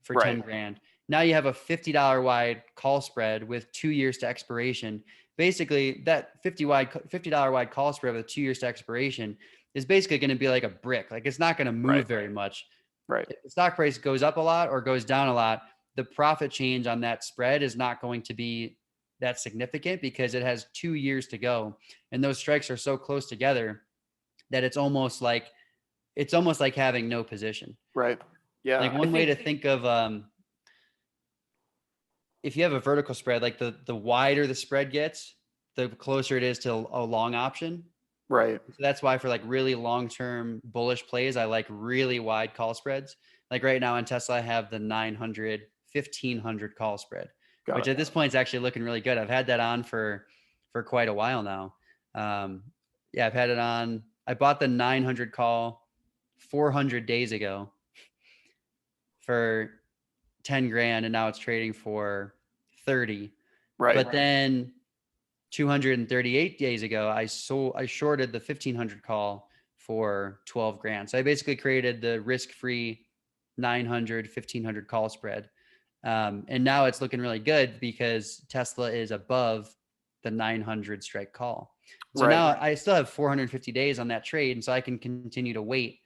for 10 grand. Now you have a $50 wide call spread with 2 years to expiration. Basically, that $50 wide call spread with 2 years to expiration is basically going to be like a brick. Like it's not going to move very much. If the stock price goes up a lot or goes down a lot, the profit change on that spread is not going to be that significant because it has 2 years to go. And those strikes are so close together that it's almost like having no position. Right. Yeah. Like one way to think of, if you have a vertical spread, like the wider the spread gets, the closer it is to a long option. Right. So that's why for like really long-term bullish plays, I like really wide call spreads. Like right now in Tesla, I have the 900, 1500 call spread, which at this point is actually looking really good. I've had that on for quite a while now. I've had it on. I bought the 900 call 400 days ago for 10 grand and now it's trading for 30. Right. But then 238 days ago, I shorted the 1500 call for 12 grand. So I basically created the risk-free 900, 1500 call spread. And now it's looking really good because Tesla is above the 900 strike call. So Right. now I still have 450 days on that trade. And so I can continue to wait.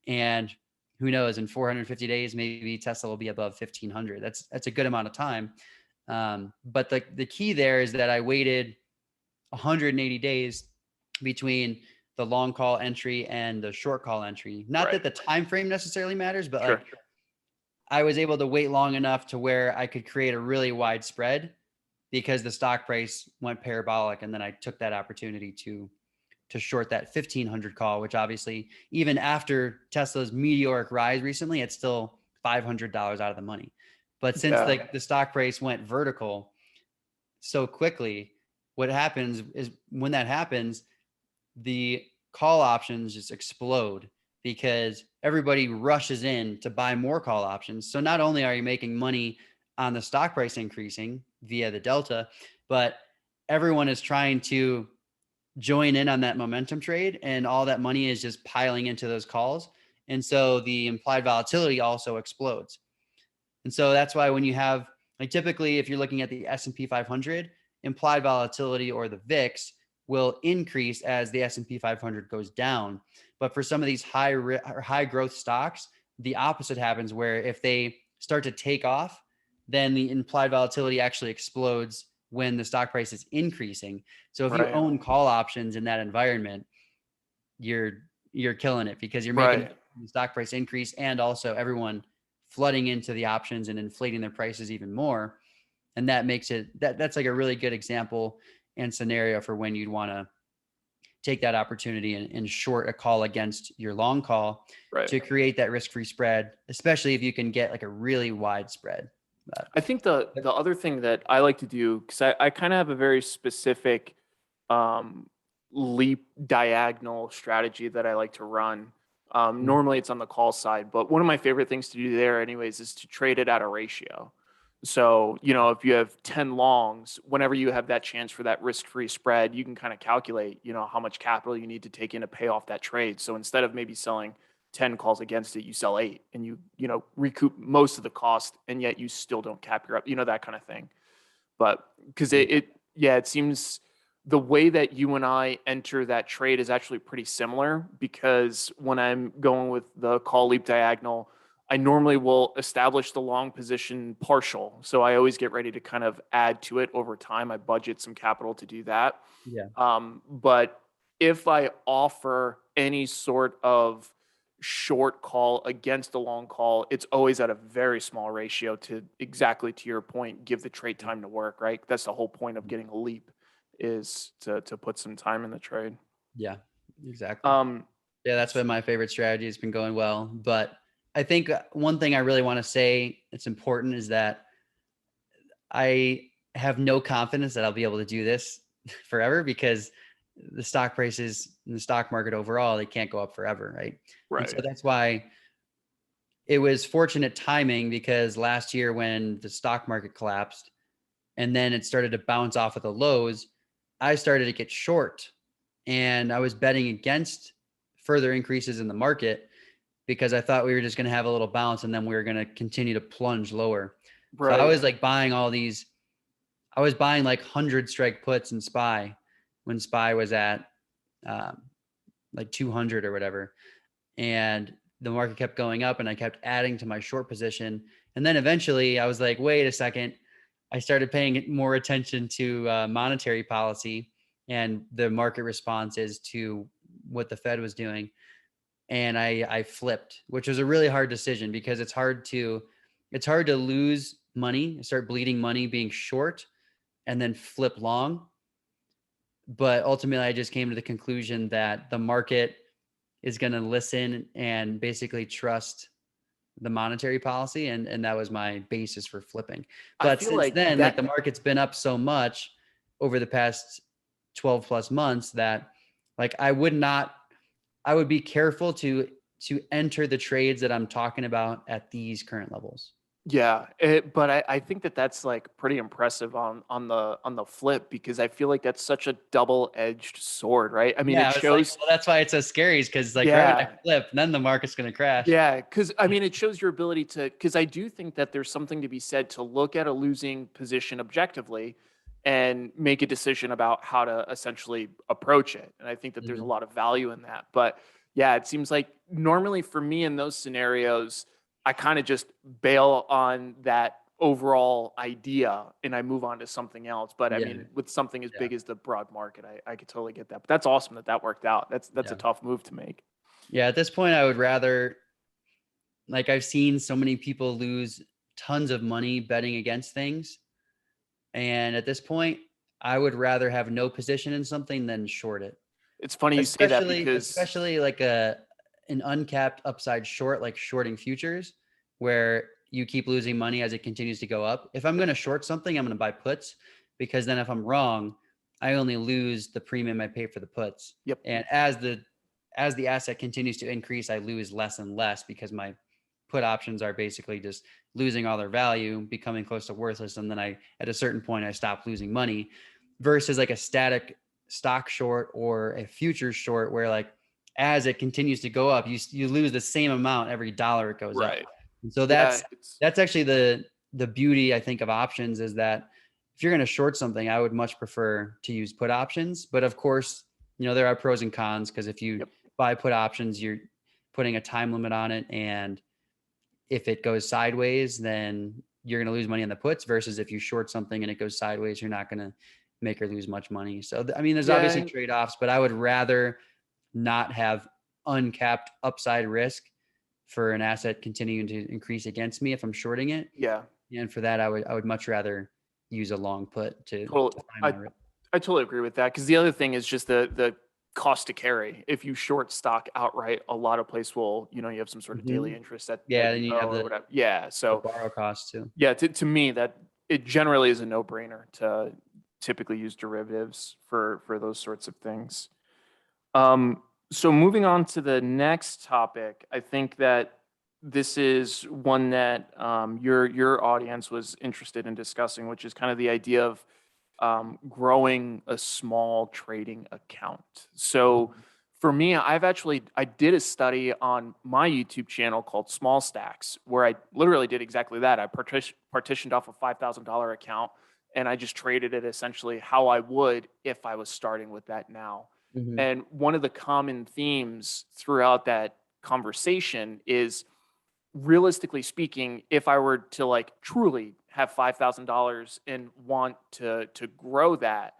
And who knows, in 450 days, maybe Tesla will be above 1500. That's a good amount of time. But the key there is that I waited 180 days between the long call entry and the short call entry. Not that the time frame necessarily matters, but Sure. like I was able to wait long enough to where I could create a really wide spread because the stock price went parabolic, and then I took that opportunity to short that 1500 call, which obviously even after Tesla's meteoric rise recently, it's still $500 out of the money. But since like the stock price went vertical so quickly, what happens is when that happens, the call options just explode because everybody rushes in to buy more call options. So not only are you making money on the stock price increasing via the delta, but everyone is trying to join in on that momentum trade, and all that money is just piling into those calls. And so the implied volatility also explodes. And so that's why when you have, like, typically if you're looking at the S&P 500, implied volatility, or the VIX, will increase as the S&P 500 goes down. But for some of these high growth stocks, the opposite happens, where if they start to take off, then the implied volatility actually explodes when the stock price is increasing. So if you own call options in that environment, you're killing it because you're making the stock price increase, and also everyone flooding into the options and inflating their prices even more. And that makes it that's like a really good example and scenario for when you'd want to take that opportunity and short a call against your long call to create that risk-free spread, especially if you can get like a really wide spread. I think the other thing that I like to do, because I kind of have a very specific leap diagonal strategy that I like to run. Normally it's on the call side, but one of my favorite things to do there anyways is to trade it at a ratio. So, if you have 10 longs, whenever you have that chance for that risk-free spread, you can kind of calculate, how much capital you need to take in to pay off that trade. So instead of maybe selling 10 calls against it, you sell 8, and you recoup most of the cost, and yet you still don't cap your up, that kind of thing. But because it seems the way that you and I enter that trade is actually pretty similar, because when I'm going with the call leap diagonal, I normally will establish the long position partial. So I always get ready to kind of add to it over time. I budget some capital to do that. But if I offer any sort of short call against a long call, it's always at a very small ratio to, exactly to your point, give the trade time to work, right? That's the whole point of getting a leap, is to put some time in the trade. Yeah, exactly. Yeah, that's been my favorite strategy. It's been going well. But I think one thing I really want to say that's important is that I have no confidence that I'll be able to do this forever, because the stock prices in the stock market overall, they can't go up forever, right? And so that's why it was fortunate timing, because last year when the stock market collapsed and then it started to bounce off of the lows, I started to get short, and I was betting against further increases in the market because I thought we were just going to have a little bounce and then we were going to continue to plunge lower. So I was like buying I was buying like 100 strike puts in SPY when SPY was at like 200 or whatever. And the market kept going up, and I kept adding to my short position. And then eventually I was like, wait a second. I started paying more attention to monetary policy and the market responses to what the Fed was doing. And I flipped, which was a really hard decision, because it's hard to lose money, start bleeding money being short, and then flip long. But ultimately I just came to the conclusion that the market is going to listen and basically trust the monetary policy. And that was my basis for flipping. But since then, like, the market's been up so much over the past 12 plus months that, like, I would be careful to enter the trades that I'm talking about at these current levels. Yeah, but I think that that's like pretty impressive on the flip, because I feel like that's such a double-edged sword, right? I mean, Yeah, it I was like, shows, well, that's why it's so scary, is because like right when I yeah, flip, then the market's gonna crash. yeah, because I mean, it shows your ability to, because I do think that there's something to be said to look at a losing position objectively and make a decision about how to essentially approach it. And I think that there's a Mhm. lot of value in that. But yeah, it seems like normally for me in those scenarios, I kind of just bail on that overall idea and I move on to something else. But I Yeah, mean, with something as yeah, big as the broad market, I could totally get that. But that's awesome that that worked out. That's a yeah. tough move to make. Yeah, at this point, I would rather, like, I've seen so many people lose tons of money betting against things, and at this point, I would rather have no position in something than short it. It's funny you say that Especially because especially like an uncapped upside short, like shorting futures, where you keep losing money as it continues to go up. If I'm gonna short something, I'm gonna buy puts, because then if I'm wrong, I only lose the premium I pay for the puts. yep. And as the asset continues to increase, I lose less and less, because my put options are basically just losing all their value, becoming close to worthless. And then at a certain point, I stop losing money, versus like a static stock short or a futures short, where like as it continues to go up, you lose the same amount every dollar it goes up. Right. And so Yeah, it's that's actually the beauty, I think, of options, is that if you're going to short something, I would much prefer to use put options. But of course, there are pros and cons, because if you yep. buy put options, you're putting a time limit on it, and if it goes sideways, then you're going to lose money on the puts, versus if you short something and it goes sideways, you're not going to make or lose much money. So, I mean, there's Yeah, obviously and trade-offs, but I would rather not have uncapped upside risk for an asset continuing to increase against me if I'm shorting it. yeah, And for that, I would much rather use a long put total to find I my risk. I totally agree with that, because the other thing is just the cost to carry. If you short stock outright, a lot of place will, you have some sort of daily Mhm. interest that Yeah, you then you owe have or whatever. Yeah. the So borrow cost too. yeah, to me that it generally is a no-brainer to typically use derivatives for those sorts of things. Um, so moving on to the next topic, I think that this is one that your audience was interested in discussing, which is kind of the idea of growing a small trading account. So Mhm. for me, I did a study on my YouTube channel called Small Stacks, where I literally did exactly that. I partitioned off a $5,000 account and I just traded it essentially how I would if I was starting with that now. Mhm. And one of the common themes throughout that conversation is, realistically speaking, if I were to like truly have $5,000 and want to grow that,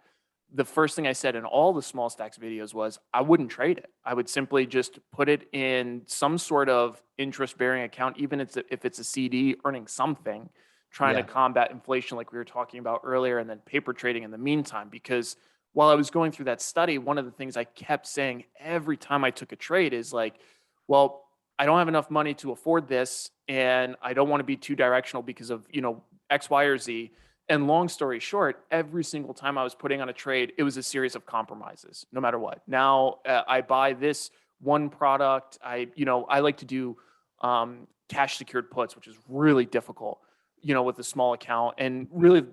the first thing I said in all the small stacks videos was I wouldn't trade it. I would simply just put it in some sort of interest bearing account, even if it's a CD, earning something, trying to Yeah. combat inflation like we were talking about earlier, and then paper trading in the meantime. Because while I was going through that study, one of the things I kept saying every time I took a trade is like, well, I don't have enough money to afford this, and I don't want to be too directional because of, X, Y, or Z. And long story short, every single time I was putting on a trade, it was a series of compromises, no matter what. Now I buy this one product. I like to do cash secured puts, which is really difficult, with a small account. And really,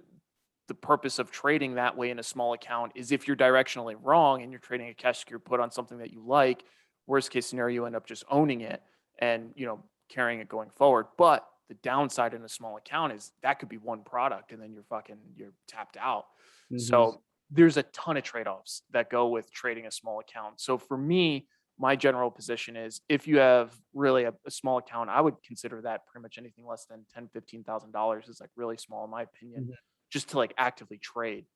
the purpose of trading that way in a small account is if you're directionally wrong and you're trading a cash secured put on something that you like, worst case scenario, you end up just owning it and, carrying it going forward. But the downside in a small account is that could be one product and then you're tapped out. Mhm. So there's a ton of trade-offs that go with trading a small account. So for me, my general position is if you have really a small account, I would consider that pretty much anything less than $10,000, $15,000 is like really small in my opinion, Mhm. just to like actively trade.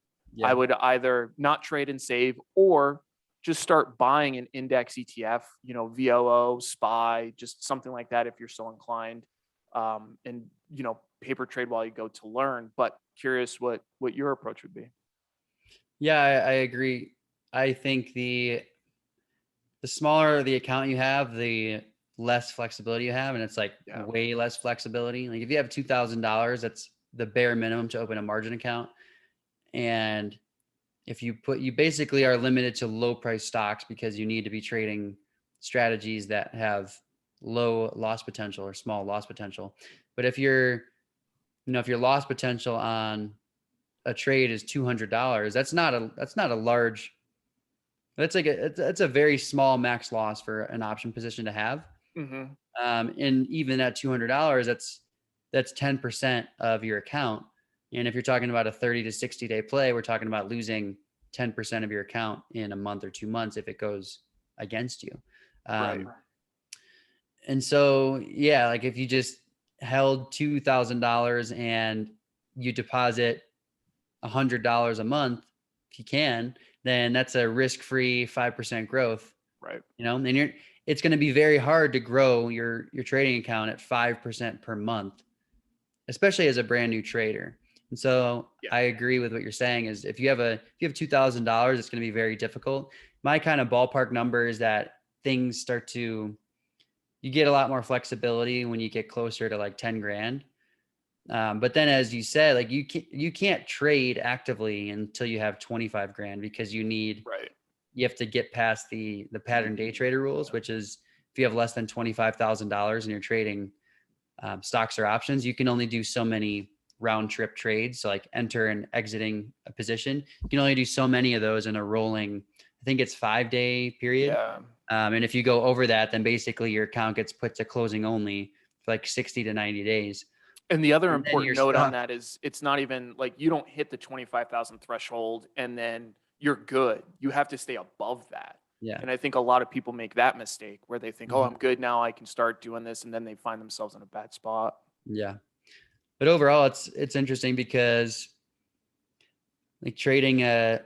I Yeah. would either not trade and save, or just start buying an index ETF, VOO, SPY, just something like that if you're so inclined. And paper trade while you go to learn. But curious what your approach would be. Yeah, I agree. I think the smaller the account you have, the less flexibility you have. And it's like Yeah. way less flexibility. Like if you have $2,000, that's the bare minimum to open a margin account. And if you basically are limited to low price stocks, because you need to be trading strategies that have low loss potential or small loss potential. But if you're if your loss potential on a trade is $200, that's not a large, that's a very small max loss for an option position to have. Mm-hmm. And even at $200, that's 10% of your account. And if you're talking about a 30 to 60-day play, we're talking about losing 10% of your account in a month or 2 months if it goes against you. Right. And so, yeah, like if you just held $2,000 and you deposit $100 a month, if you can, then that's a risk-free 5% growth. Right. And it's going to be very hard to grow your trading account at 5% per month, especially as a brand new trader. And so I agree with what you're saying is if you have $2,000, it's going to be very difficult. My kind of ballpark number is that you get a lot more flexibility when you get closer to like 10 grand. But then, as you said, like you can't trade actively until you have 25 grand because you have to get past the pattern day trader rules, which is if you have less than $25,000 and you're trading stocks or options, you can only do so many round trip trades. So like enter and exiting a position, you can only do so many of those in a rolling, I think it's 5-day period. Yeah. And if you go over that, then basically your account gets put to closing only for like 60 to 90 days. And the other And then important you're note on stuck. that is it's not even like you don't hit the 25,000 threshold and then you're good. You have to stay above that. Yeah. And I think a lot of people make that mistake where they think, oh, I'm good now, I can start doing this. And then they find themselves in a bad spot. Yeah. But overall, it's interesting because like trading a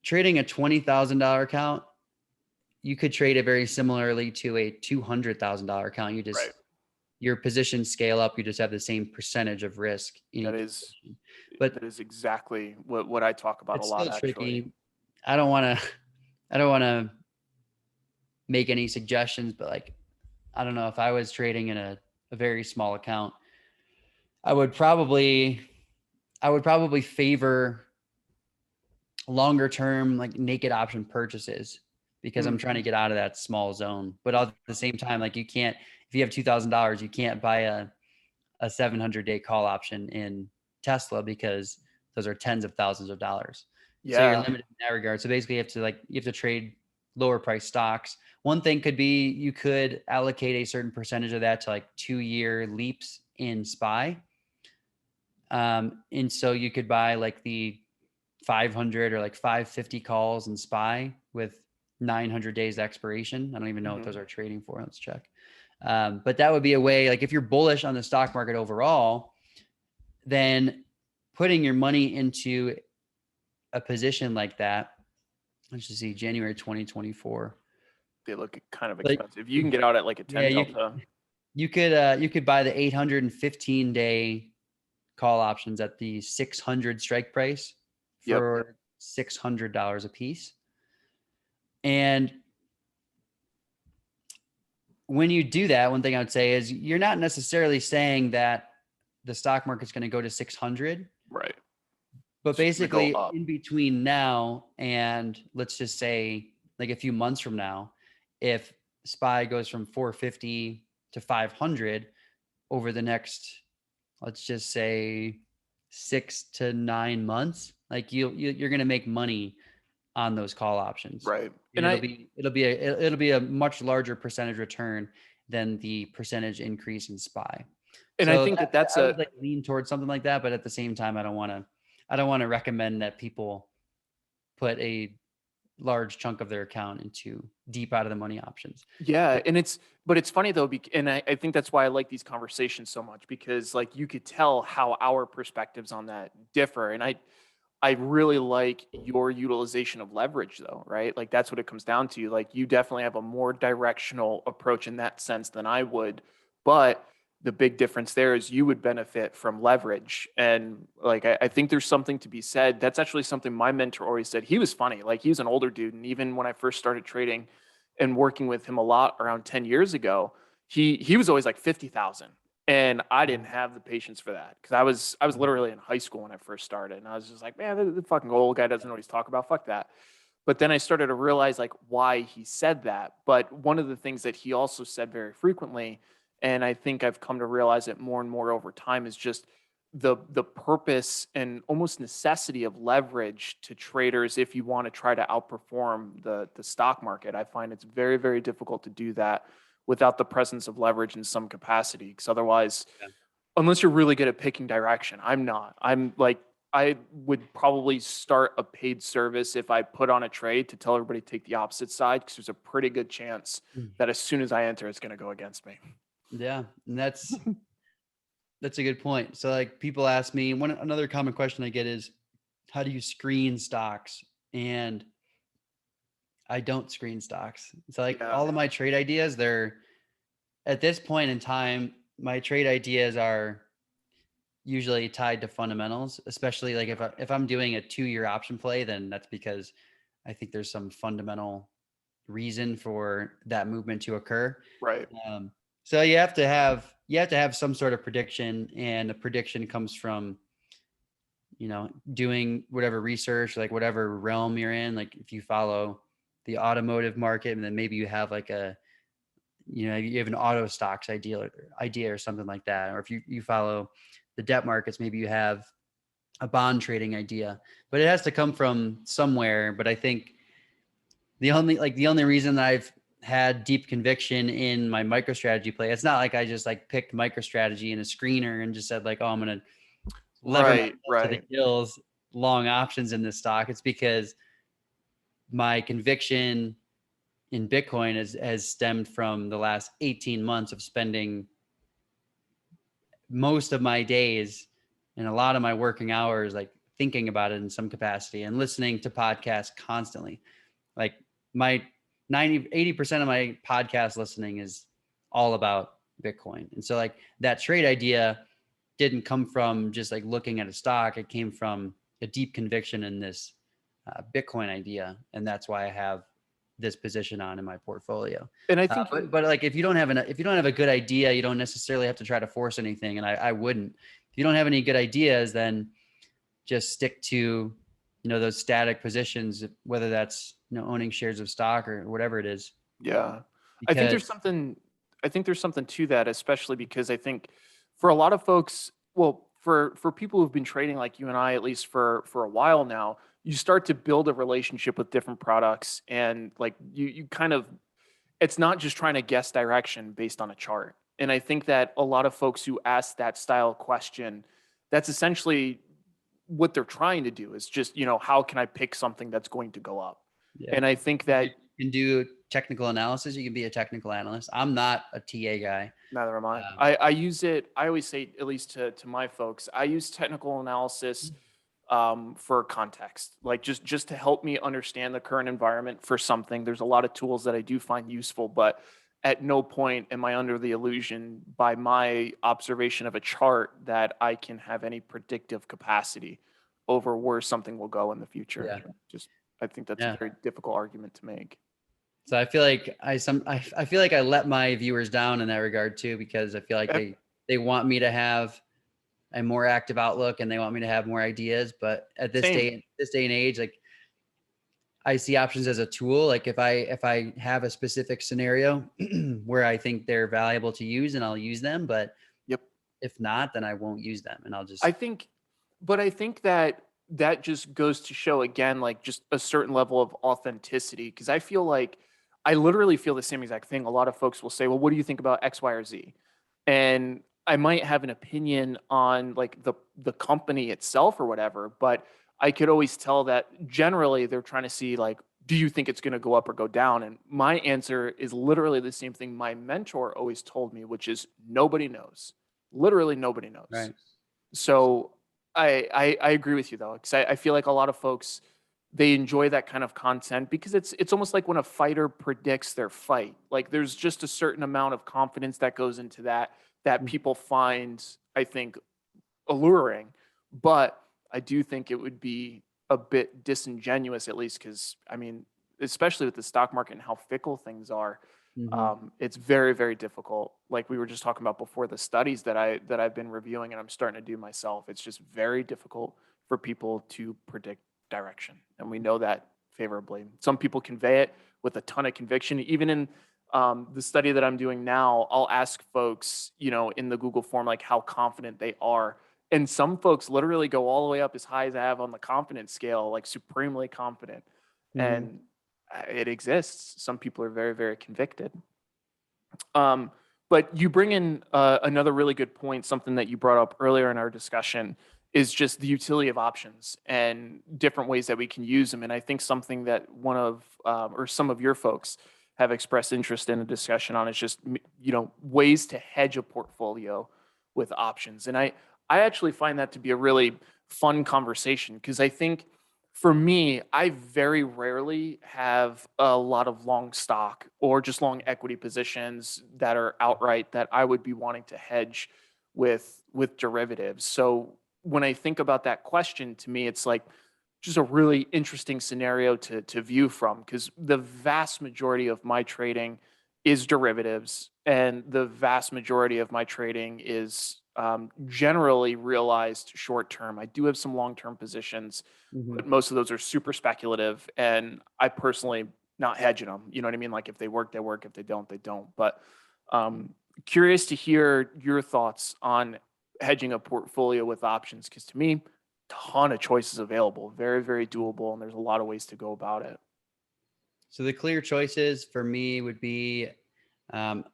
$20,000 account, you could trade it very similarly to a $200,000 account. Your positions scale up. You just have the same percentage of risk in That each is, position. But that is exactly what I talk about a it's lot, still actually. tricky. I don't want to make any suggestions, but like, I don't know if I was trading in a very small account, I would probably favor longer term, like naked option purchases because I'm trying to get out of that small zone. But at the same time, like if you have $2,000, you can't buy a 700-day call option in Tesla because those are tens of thousands of dollars. Yeah. So you're limited in that regard. So basically you have to trade lower price stocks. One thing could be you could allocate a certain percentage of that to like 2-year leaps in SPY. And so you could buy like the 500 or like 550 calls in SPY with 900 days expiration. I don't even know what those are trading for. Let's check. But that would be a way, like if you're bullish on the stock market overall, then putting your money into a position like that, let's just see, January 2024. They look kind of Like, expensive. You can get out at like a 10 delta. You could buy the 815-day call options at the 600 strike price for $600 a piece. And when you do that, one thing I would say is you're not necessarily saying that the stock market's going to go to 600. Right. But basically in between now and let's just say like a few months from now, if SPY goes from 450 to 500 over the next, let's just say 6 to 9 months, like you're going to make money on those call options. Right. And it'll be a much larger percentage return than the percentage increase in SPY. And so I think that's I would like lean towards something like that, but at the same time, I don't want to recommend that people put a large chunk of their account into deep out of the money options. Yeah. And it's funny though, and I think that's why I like these conversations so much because like you could tell how our perspectives on that differ. And I really like your utilization of leverage though, right? Like that's what it comes down to. Like you definitely have a more directional approach in that sense than I would, but the big difference there is you would benefit from leverage. And like, I think there's something to be said. That's actually something my mentor always said. He was funny. Like he was an older dude. And even when I first started trading and working with him a lot around 10 years ago, he was always like 50,000. And I didn't have the patience for that because I was literally in high school when I first started, and I was just like, man, the fucking old guy doesn't know what he's talking about. Fuck that. But then I started to realize like why he said that. But one of the things that he also said very frequently, And I think I've come to realize it more and more over time is just the purpose and almost necessity of leverage to traders if you want to try to outperform the stock market. I find it's very, very difficult to do that without the presence of leverage in some capacity. Because otherwise, Yeah. unless you're really good at picking direction, I'm not. I'm like, I would probably start a paid service if I put on a trade to tell everybody to take the opposite side, because there's a pretty good chance that as soon as I enter, it's going to go against me. Yeah, and that's a good point. So like people ask me, another common question I get is, how do you screen stocks? And I don't screen stocks. So like Yeah. all of my trade ideas, they're at this point in time, my trade ideas are usually tied to fundamentals, especially like if I'm doing a 2-year option play, then that's because I think there's some fundamental reason for that movement to occur. Right. So you have to have some sort of prediction, and a prediction comes from doing whatever research, like whatever realm you're in. Like if you follow the automotive market, and then maybe you have like you have an auto stocks idea or something like that. Or if you follow the debt markets, maybe you have a bond trading idea, but it has to come from somewhere. But I think the only reason that I've had deep conviction in my MicroStrategy play, it's not like I just like picked MicroStrategy in a screener and just said like, oh, I'm going to lever myself Right. to the Right. gills, long options in this stock. It's because my conviction in Bitcoin has stemmed from the last 18 months of spending most of my days and a lot of my working hours like thinking about it in some capacity and listening to podcasts constantly. Like my 80% of my podcast listening is all about Bitcoin. And so like that trade idea didn't come from just like looking at a stock. It came from a deep conviction in this Bitcoin idea. And that's why I have this position on in my portfolio. And I think But like if you don't have a good idea, you don't necessarily have to try to force anything. And I wouldn't. If you don't have any good ideas, then just stick to those static positions, whether that's owning shares of stock or whatever it is. yeah. I think there's Because something I think there's something to that, especially because I think for a lot of folks, well, for people who've been trading like you and I, at least for a while now, you start to build a relationship with different products, and like you kind of, it's not just trying to guess direction based on a chart. And I think that a lot of folks who ask that style question, that's essentially what they're trying to do is just, how can I pick something that's going to go up? yeah, And I think you that can do technical analysis. You can be a technical analyst. I'm not a TA guy. neither am I. Um, I use it. I always say, at least to my folks, I use technical analysis for context, like just to help me understand the current environment for something. There's a lot of tools that I do find useful, but at no point am I under the illusion by my observation of a chart that I can have any predictive capacity over where something will go in the future. yeah, Just, I think that's a yeah. very difficult argument to make. So I feel like I feel like I let my viewers down in that regard too, because I feel like Eh, they want me to have a more active outlook and they want me to have more ideas. But at Same. this day and age, like I see options as a tool. Like if I have a specific scenario where I think they're valuable to use, and I'll use them. But Yep. if not, then I won't use them, and I'll I just think, but I think that that just goes to show again, like just a certain level of authenticity. Because I feel like I literally feel the same exact thing. A lot of folks will say, well, what do you think about X, Y, or Z? And I might have an opinion on like the company itself or whatever, but I could always tell that generally they're trying to see like, do you think it's going to go up or go down? And my answer is literally the same thing my mentor always told me, which is nobody knows. Literally nobody knows. right. So I agree with you though, because I feel like a lot of folks, they enjoy that kind of content because it's almost like when a fighter predicts their fight. Like there's just a certain amount of confidence that goes into that people find, I think, alluring. But I do think it would be a bit disingenuous, at least because I mean, especially with the stock market and how fickle things are, Mm-hmm. it's very, very difficult. Like we were just talking about before, the studies that I've been reviewing and I'm starting to do myself. It's just very difficult for people to predict direction, and we know that favorably. Some people convey it with a ton of conviction, even in The study that I'm doing now, I'll ask folks, in the Google form, like how confident they are. And some folks literally go all the way up as high as I have on the confidence scale, like supremely confident. Mhm. And it exists. Some people are very, very convicted. Um, but you bring in another really good point, something that you brought up earlier in our discussion is just the utility of options and different ways that we can use them. And I think something that one of or some of your folks have expressed interest in a discussion on is just ways to hedge a portfolio with options. And I actually find that to be a really fun conversation because I think for me, I very rarely have a lot of long stock or just long equity positions that are outright that I would be wanting to hedge with derivatives. So when I think about that question, to me, it's like just a really interesting scenario to view from because the vast majority of my trading is derivatives, and the vast majority of my trading is generally realized short term. I do have some long term positions, Mhm. but most of those are super speculative, and I personally not hedging them. You know what I mean? Like if they work, they work. If they don't, they don't. But curious to hear your thoughts on hedging a portfolio with options because to me, ton of choices available, very, very doable, and there's a lot of ways to go about it. So the clear choices for me would be um,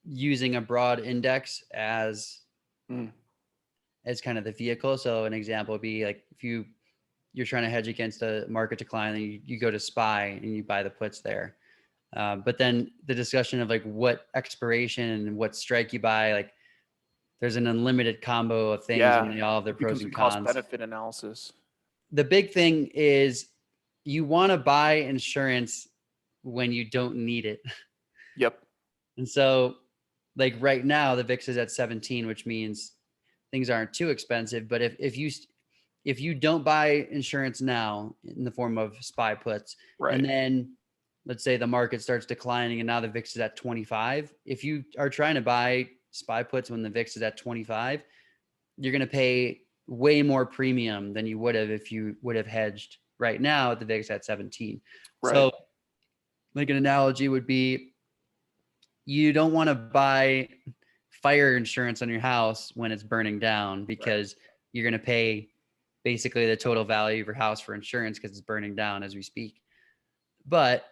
using a broad index Mm, as kind of the vehicle. So an example would be like if you're trying to hedge against a market decline, and you go to SPY and you buy the puts there. But then the discussion of like what expiration and what strike you buy, like there's an unlimited combo of things and yeah, they all have their it pros becomes a and cost cons. benefit analysis. The big thing is you want to buy insurance when you don't need it. Yep. And so like right now the VIX is at 17, which means things aren't too expensive. But if you don't buy insurance now in the form of SPY puts, and Right. then let's say the market starts declining and now the VIX is at 25, if you are trying to buy SPY puts when the VIX is at 25, you're going to pay way more premium than you would have if you would have hedged right now at the VIX at 17. Right. So like an analogy would be you don't want to buy fire insurance on your house when it's burning down Right. because you're going to pay basically the total value of your house for insurance because it's burning down as we speak. But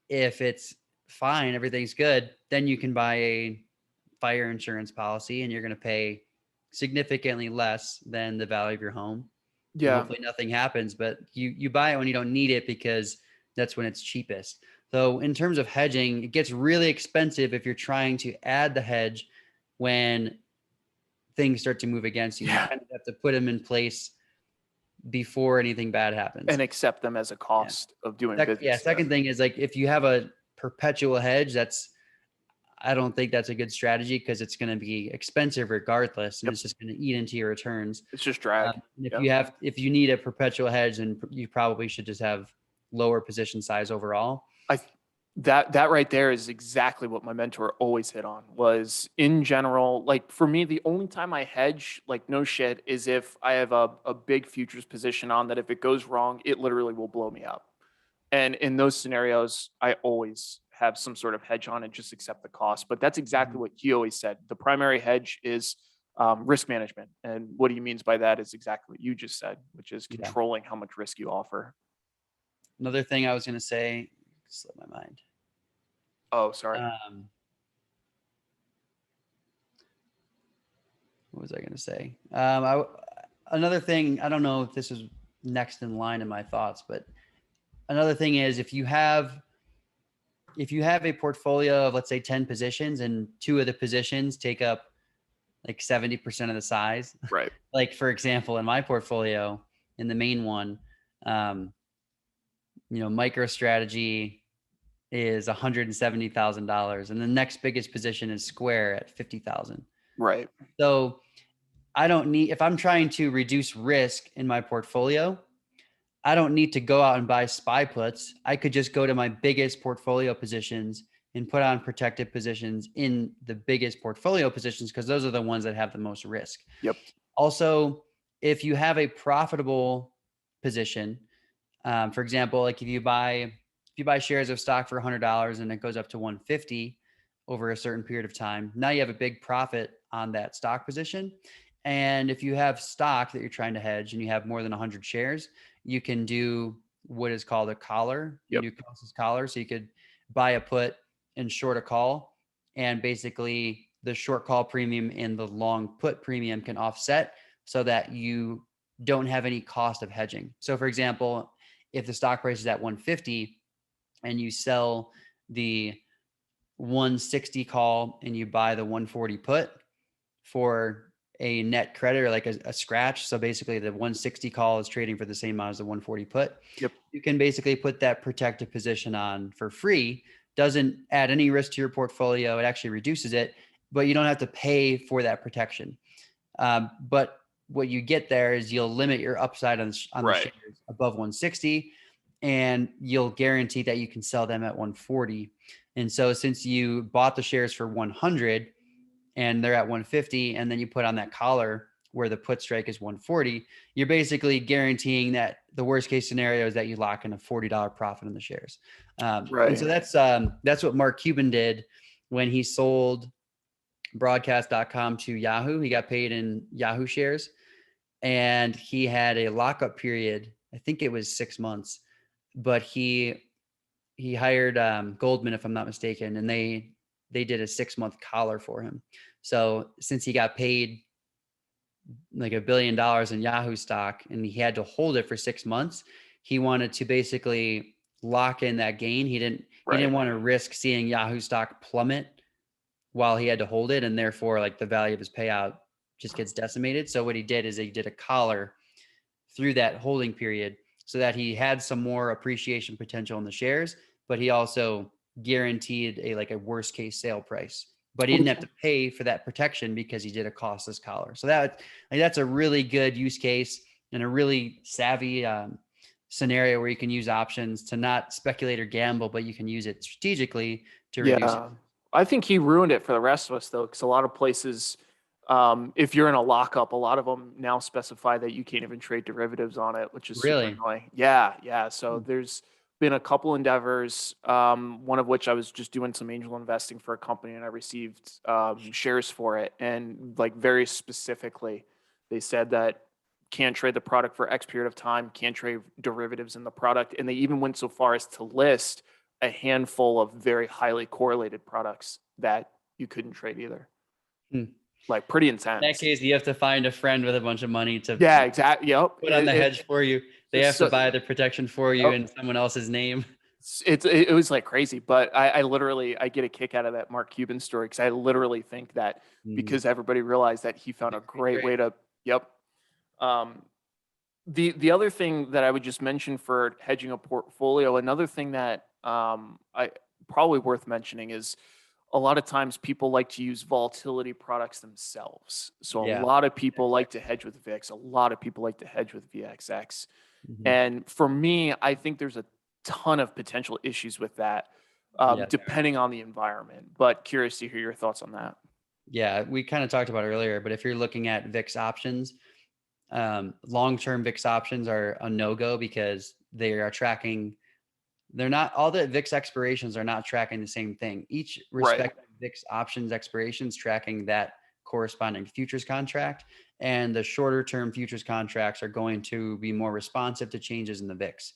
if it's fine, everything's good, then you can buy a fire insurance policy and you're going to pay significantly less than the value of your home. And Yeah. hopefully nothing happens, but you buy it when you don't need it because that's when it's cheapest. So in terms of hedging, it gets really expensive if you're trying to add the hedge when things start to move against you. You Yeah. kind of have to put them in place before anything bad happens. And accept them as a Yeah. cost of doing business. Yeah. Second thing is like if you have a perpetual hedge, I don't think that's a good strategy because it's going to be expensive regardless, and Yep. it's just going to eat into your returns. It's just drag. And Yeah. if you need a perpetual hedge, then you probably should just have lower position size overall. I that right there is exactly what my mentor always hit on was in general, like for me, the only time I hedge, like no shit, is if I have a big futures position on that if it goes wrong, it literally will blow me up. And in those scenarios, I always have some sort of hedge on and just accept the cost. But that's exactly Mhm. what he always said. The primary hedge is risk management. And what he means by that is exactly what you just said, which is Yeah. controlling how much risk you offer. Another thing I was going to say, slipped my mind. Oh, sorry. Um, what was I going to say? Another thing, I don't know if this is next in line in my thoughts, but another thing is if you have a portfolio of let's say 10 positions and two of the positions take up like 70% of the size, Right. like for example, in my portfolio, in the main one, um, Microstrategy is $170,000, and the next biggest position is Square at 50,000. Right. So I don't need if I'm trying to reduce risk in my portfolio. I don't need to go out and buy SPY puts. I could just go to my biggest portfolio positions and put on protected positions in the biggest portfolio positions because those are the ones that have the most risk. Yep. Also, if you have a profitable position, for example, like if you you buy shares of stock for $100 and it goes up to 150 over a certain period of time, now you have a big profit on that stock position. And if you have stock that you're trying to hedge and you have more than 100 shares, you can do what is called a collar. You Yep. do Klaus's collar. So you could buy a put and short a call, and basically the short call premium and the long put premium can offset so that you don't have any cost of hedging. So for example, if the stock price is at 150 and you sell the 160 call and you buy the 140 put for a net credit or like a scratch. So basically the 160 call is trading for the same amount as the 140 put. Yep. You can basically put that protected position on for free. Doesn't add any risk to your portfolio. It actually reduces it, but you don't have to pay for that protection. But what you get there is you'll limit your upside on the Right. shares above 160, and you'll guarantee that you can sell them at 140. And so since you bought the shares for 100 and they're at 150, and then you put on that collar where the put strike is 140, you're basically guaranteeing that the worst case scenario is that you lock in a $40 profit on the shares. Right. And so that's what Mark Cuban did when he sold broadcast.com to Yahoo. He got paid in Yahoo shares, and he had a lockup period. I think it was 6 months, but he hired Goldman, if I'm not mistaken, and they did a 6-month collar for him. So since he got paid like $1 billion in Yahoo stock and he had to hold it for 6 months, he wanted to basically lock in that gain. He didn't want to risk seeing Yahoo stock plummet while he had to hold it, and therefore like the value of his payout just gets decimated. So what he did is he did a collar through that holding period so that he had some more appreciation potential in the shares, but he also guaranteed a worst case sale price. But he didn't have to pay for that protection because he did a costless collar. So that's a really good use case and a really savvy scenario where you can use options to not speculate or gamble, but you can use it strategically to reduce it. Yeah. I think he ruined it for the rest of us though, because a lot of places, if you're in a lockup, a lot of them now specify that you can't even trade derivatives on it, which is super Really? annoying. Yeah, yeah. So there's been a couple endeavors, one of which I was just doing some angel investing for a company, and I received shares for it. And like very specifically, they said that can't trade the product for X period of time, can't trade derivatives in the product. And they even went so far as to list a handful of very highly correlated products that you couldn't trade either. Hmm. Like pretty In that intense. case, you have to find a friend with a bunch of money to Yeah, exactly. Yep. put on the hedge for you. They have to buy the protection for you in someone else's name. It was like crazy, but I literally I get a kick out of that Mark Cuban story because I literally think that because everybody realized that he found a great way to. Yep. The other thing that I would just mention for hedging a portfolio, another thing that I probably worth mentioning is a lot of times people like to use volatility products themselves. So a Yeah. lot of people like to hedge with VIX. A lot of people like to hedge with VXX. Mhm. And for me, I think there's a ton of potential issues with that, Yeah. depending on the environment. But curious to hear your thoughts on that. Yeah, we kind of talked about it earlier, but if you're looking at VIX options, long-term VIX options are a no-go because they're not, all the VIX expirations are not tracking the same thing. Each respective VIX options expirations tracking that corresponding futures contract, and the shorter term futures contracts are going to be more responsive to changes in the VIX.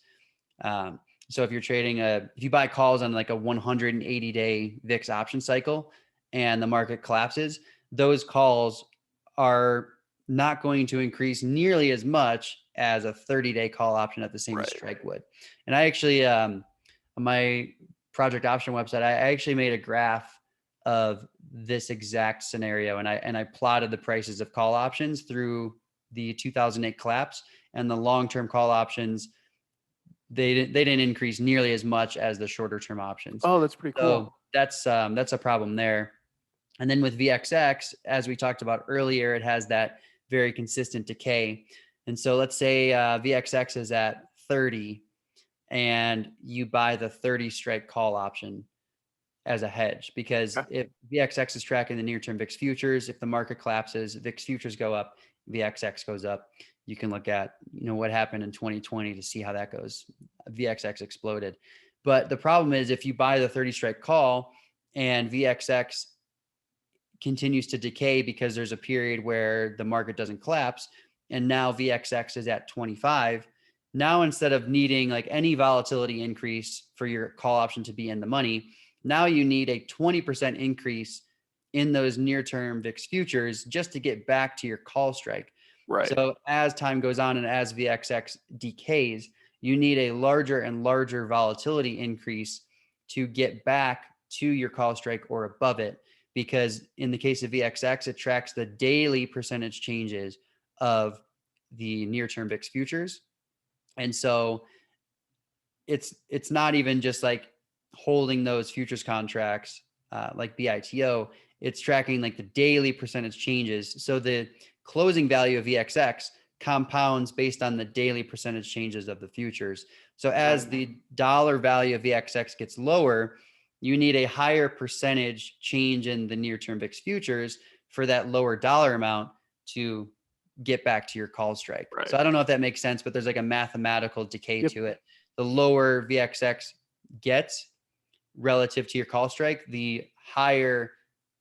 So if you're trading if you buy calls on like a 180-day VIX option cycle and the market collapses, those calls are not going to increase nearly as much as a 30-day call option at the same strike would. And I actually, on my project option website, I actually made a graph of this exact scenario, and I plotted the prices of call options through the 2008 collapse, and the long-term call options, they didn't increase nearly as much as the shorter term options. Oh, that's pretty cool. So that's a problem there. And then with VXX, as we talked about earlier, it has that very consistent decay. And so let's say VXX is at 30 and you buy the 30 strike call option as a hedge, because if VXX is tracking the near-term VIX futures, if the market collapses, VIX futures go up, VXX goes up. You can look at, what happened in 2020 to see how that goes. VXX exploded. But the problem is if you buy the 30 strike call and VXX continues to decay because there's a period where the market doesn't collapse, and now VXX is at 25. Now, instead of needing like any volatility increase for your call option to be in the money, now you need a 20% increase in those near-term VIX futures just to get back to your call strike. Right. So as time goes on and as VXX decays, you need a larger and larger volatility increase to get back to your call strike or above it. Because in the case of VXX, it tracks the daily percentage changes of the near-term VIX futures. And so it's not even just like holding those futures contracts like BITO, it's tracking like the daily percentage changes. So the closing value of VXX compounds based on the daily percentage changes of the futures. So as the dollar value of VXX gets lower, you need a higher percentage change in the near-term VIX futures for that lower dollar amount to get back to your call strike. Right. So I don't know if that makes sense, but there's like a mathematical decay Yep. to it. The lower VXX gets relative to your call strike, the higher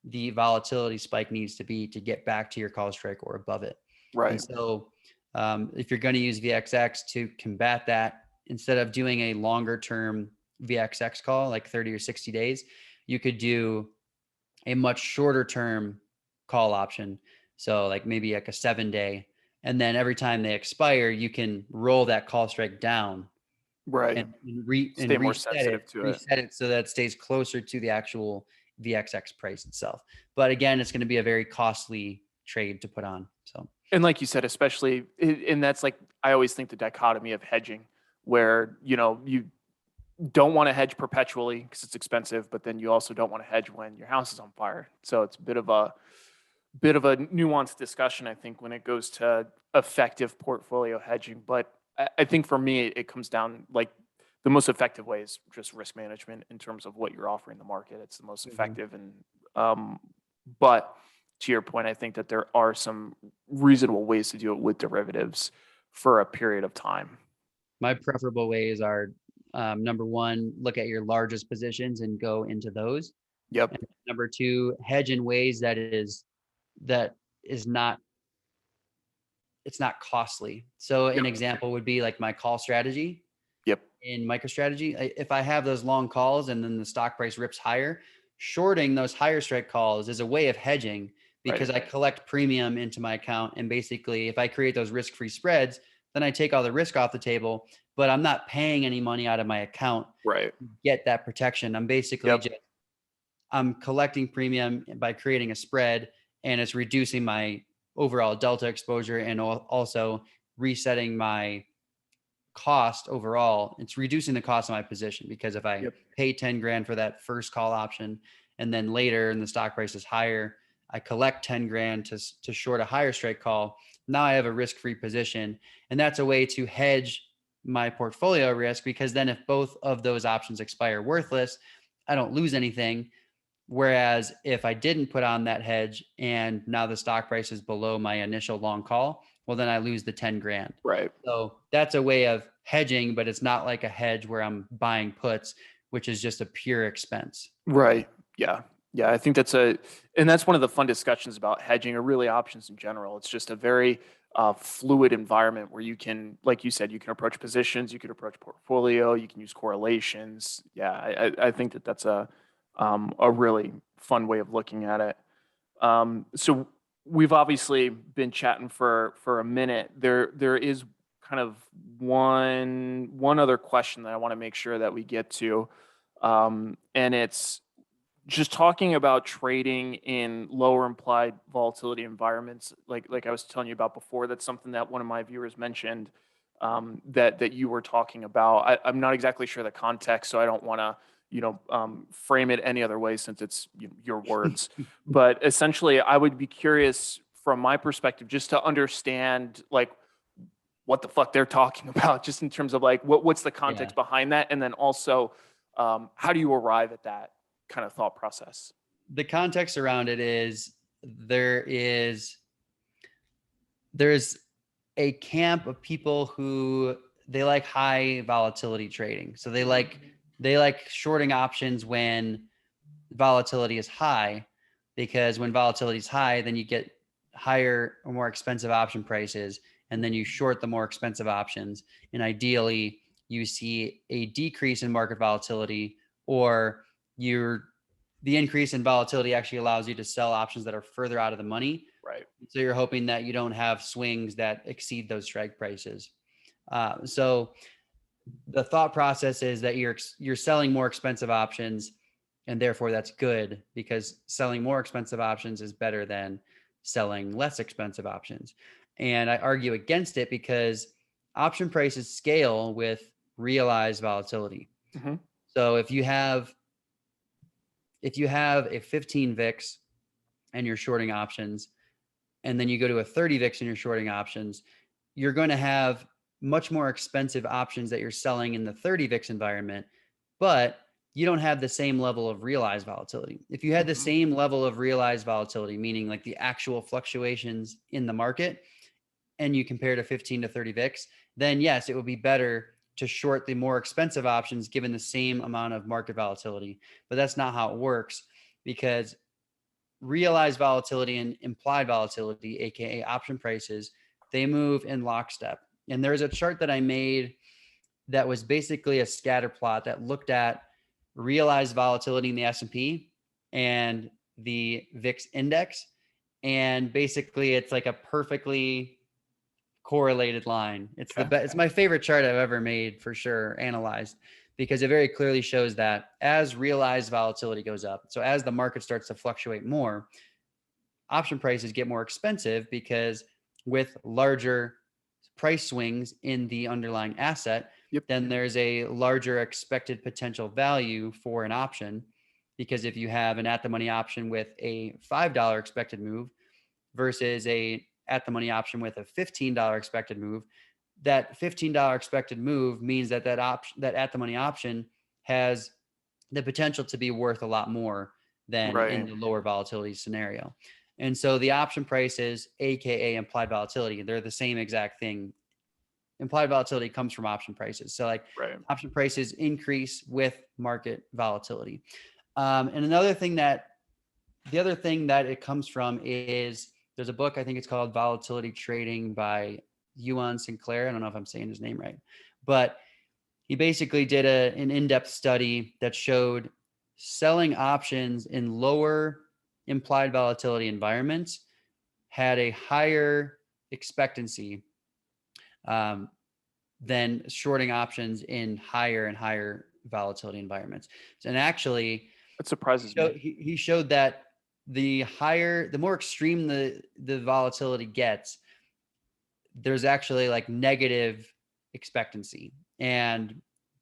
the volatility spike needs to be to get back to your call strike or above it. Right. And so if you're going to use VXX to combat that, instead of doing a longer term VXX call, like 30 or 60 days, you could do a much shorter term call option. So like maybe like a 7-day. And then every time they expire, you can roll that call strike down. Right. And Stay more sensitive to it. reset it so that it stays closer to the actual VXX price itself. But again, it's going to be a very costly trade to put on. So, and like you said, especially, and that's like, I always think the dichotomy of hedging where, you don't want to hedge perpetually because it's expensive, but then you also don't want to hedge when your house is on fire. So it's a bit of a nuanced discussion, I think, when it goes to effective portfolio hedging. But I think for me, it comes down like the most effective way is just risk management in terms of what you're offering the market. It's the most effective. And, but to your point, I think that there are some reasonable ways to do it with derivatives for a period of time. my preferable ways are number one, look at your largest positions and go into those. Yep. And number two, hedge in ways that is not, it's not costly. So an example would be like my call strategy. Yep. In Microstrategy, if I have those long calls and then the stock price rips higher, shorting those higher strike calls is a way of hedging because I collect premium into my account. And basically, if I create those risk-free spreads, then I take all the risk off the table, but I'm not paying any money out of my account to get that protection. I'm basically I'm collecting premium by creating a spread, and it's reducing my overall delta exposure and also resetting my cost overall. It's reducing the cost of my position because if I pay 10 grand for that first call option and then later and the stock price is higher, I collect 10 grand to short a higher strike call. Now I have a risk-free position, and that's a way to hedge my portfolio risk, because then if both of those options expire worthless, I don't lose anything. Whereas if I didn't put on that hedge and now the stock price is below my initial long call, well, then I lose the 10 grand. Right. So that's a way of hedging, but it's not like a hedge where I'm buying puts, which is just a pure expense. Right. Yeah. Yeah. I think that's one of the fun discussions about hedging, or really options in general. It's just a very fluid environment where you can, like you said, you can approach positions, you can approach portfolio, you can use correlations. Yeah. I think that that's a really fun way of looking at it. So we've obviously been chatting for a minute. There is kind of one other question that I want to make sure that we get to, and it's just talking about trading in lower implied volatility environments. Like I was telling you about before, that's something that one of my viewers mentioned, that you were talking about. I'm not exactly sure the context, so I don't want to frame it any other way since it's your words. But essentially, I would be curious from my perspective just to understand like what the fuck they're talking about, just in terms of like what's the context behind that, and then also how do you arrive at that kind of thought process? The context around it is there's a camp of people who they like high volatility trading. So they they like shorting options when volatility is high, because when volatility is high, then you get higher or more expensive option prices, and then you short the more expensive options. And ideally, you see a decrease in market volatility, or the increase in volatility actually allows you to sell options that are further out of the money. Right. So you're hoping that you don't have swings that exceed those strike prices. So the thought process is that you're selling more expensive options, and therefore that's good, because selling more expensive options is better than selling less expensive options. And I argue against it because option prices scale with realized volatility. Mm-hmm. So if you have a 15 VIX and you're shorting options, and then you go to a 30 VIX and you're shorting options, you're going to have much more expensive options that you're selling in the 30 VIX environment, but you don't have the same level of realized volatility. If you had the same level of realized volatility, meaning like the actual fluctuations in the market, and you compare to 15 to 30 VIX, then yes, it would be better to short the more expensive options given the same amount of market volatility. But that's not how it works, because realized volatility and implied volatility, aka option prices, they move in lockstep. And there's a chart that I made that was basically a scatter plot that looked at realized volatility in the S&P and the VIX index, and basically it's like a perfectly correlated line. It's the best. It's my favorite chart I've ever made, for sure, analyzed, because it very clearly shows that as realized volatility goes up, so as the market starts to fluctuate more, option prices get more expensive, because with larger price swings in the underlying asset, then there's a larger expected potential value for an option. Because if you have an at the money option with a $5 expected move versus a at the money option with a $15 expected move, that $15 expected move means that that at the money option has the potential to be worth a lot more than in the lower volatility scenario. And so the option prices, aka implied volatility, they're the same exact thing. Implied volatility comes from option prices. So like option prices increase with market volatility. And the other thing that it comes from is, there's a book, I think it's called Volatility Trading by Yuan Sinclair. I don't know if I'm saying his name right, but he basically did an in-depth study that showed selling options in lower implied volatility environments had a higher expectancy than shorting options in higher and higher volatility environments. And actually, that surprises me. He showed that the more extreme the volatility gets, there's actually like negative expectancy. And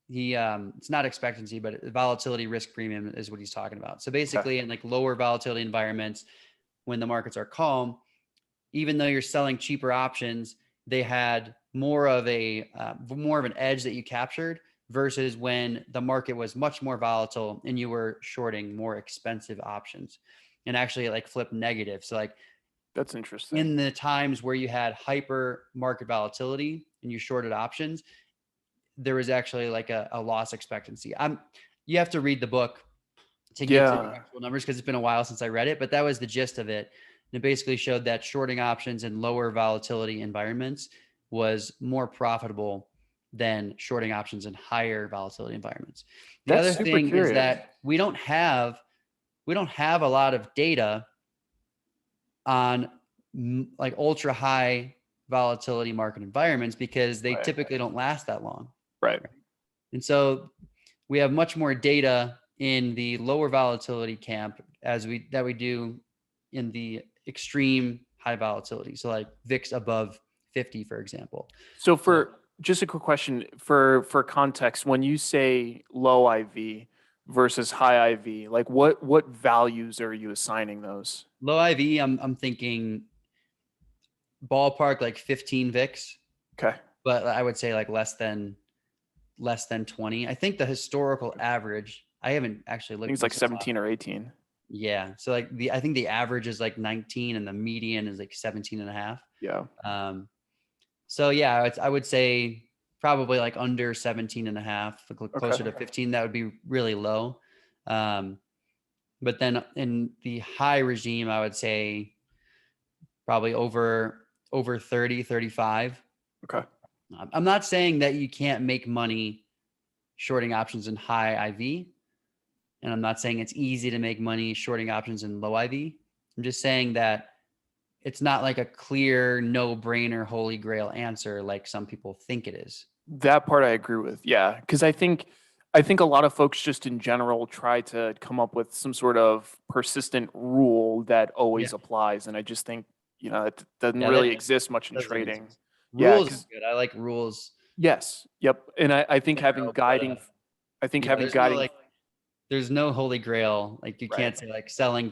it's not expectancy, but volatility risk premium is what he's talking about. So basically, in like lower volatility environments, when the markets are calm, even though you're selling cheaper options, they had more of an edge that you captured, versus when the market was much more volatile and you were shorting more expensive options, and actually it like flipped negative. So like, that's interesting. In the times where you had hyper market volatility and you shorted options, there was actually like a loss expectancy. You have to read the book to get to the actual numbers, because it's been a while since I read it, but that was the gist of it. And it basically showed that shorting options in lower volatility environments was more profitable than shorting options in higher volatility environments. The other thing is that we don't have a lot of data on like ultra high volatility market environments, because they typically don't last that long. Right. And so we have much more data in the lower volatility camp that we do in the extreme high volatility. So like VIX above 50, for example. So for just a quick question for context, when you say low IV versus high IV, like what values are you assigning those? Low IV, I'm thinking ballpark like 15 VIX. Okay. But I would say like less than 20. I think the historical average, I haven't actually looked. I think it's like 17 or 18. Yeah. So like I think the average is like 19 and the median is like 17 and a half. Yeah. So yeah, I would say probably like under 17 and a half, closer Okay. to 15. That would be really low. But then in the high regime, I would say probably over 30, 35. Okay. I'm not saying that you can't make money shorting options in high IV. And I'm not saying it's easy to make money shorting options in low IV. I'm just saying that it's not like a clear, no brainer, holy grail answer like some people think it is. That part I agree with. Yeah, because I think a lot of folks just in general try to come up with some sort of persistent rule that Yeah. always applies, and I just think it doesn't Yeah, really that exist much in doesn't trading. exist. Yeah, Rules are because good. I like rules yes, yep, and I think in having general, but guiding, I think yeah, having guiding, there's no holy grail. Like you right? can't say like selling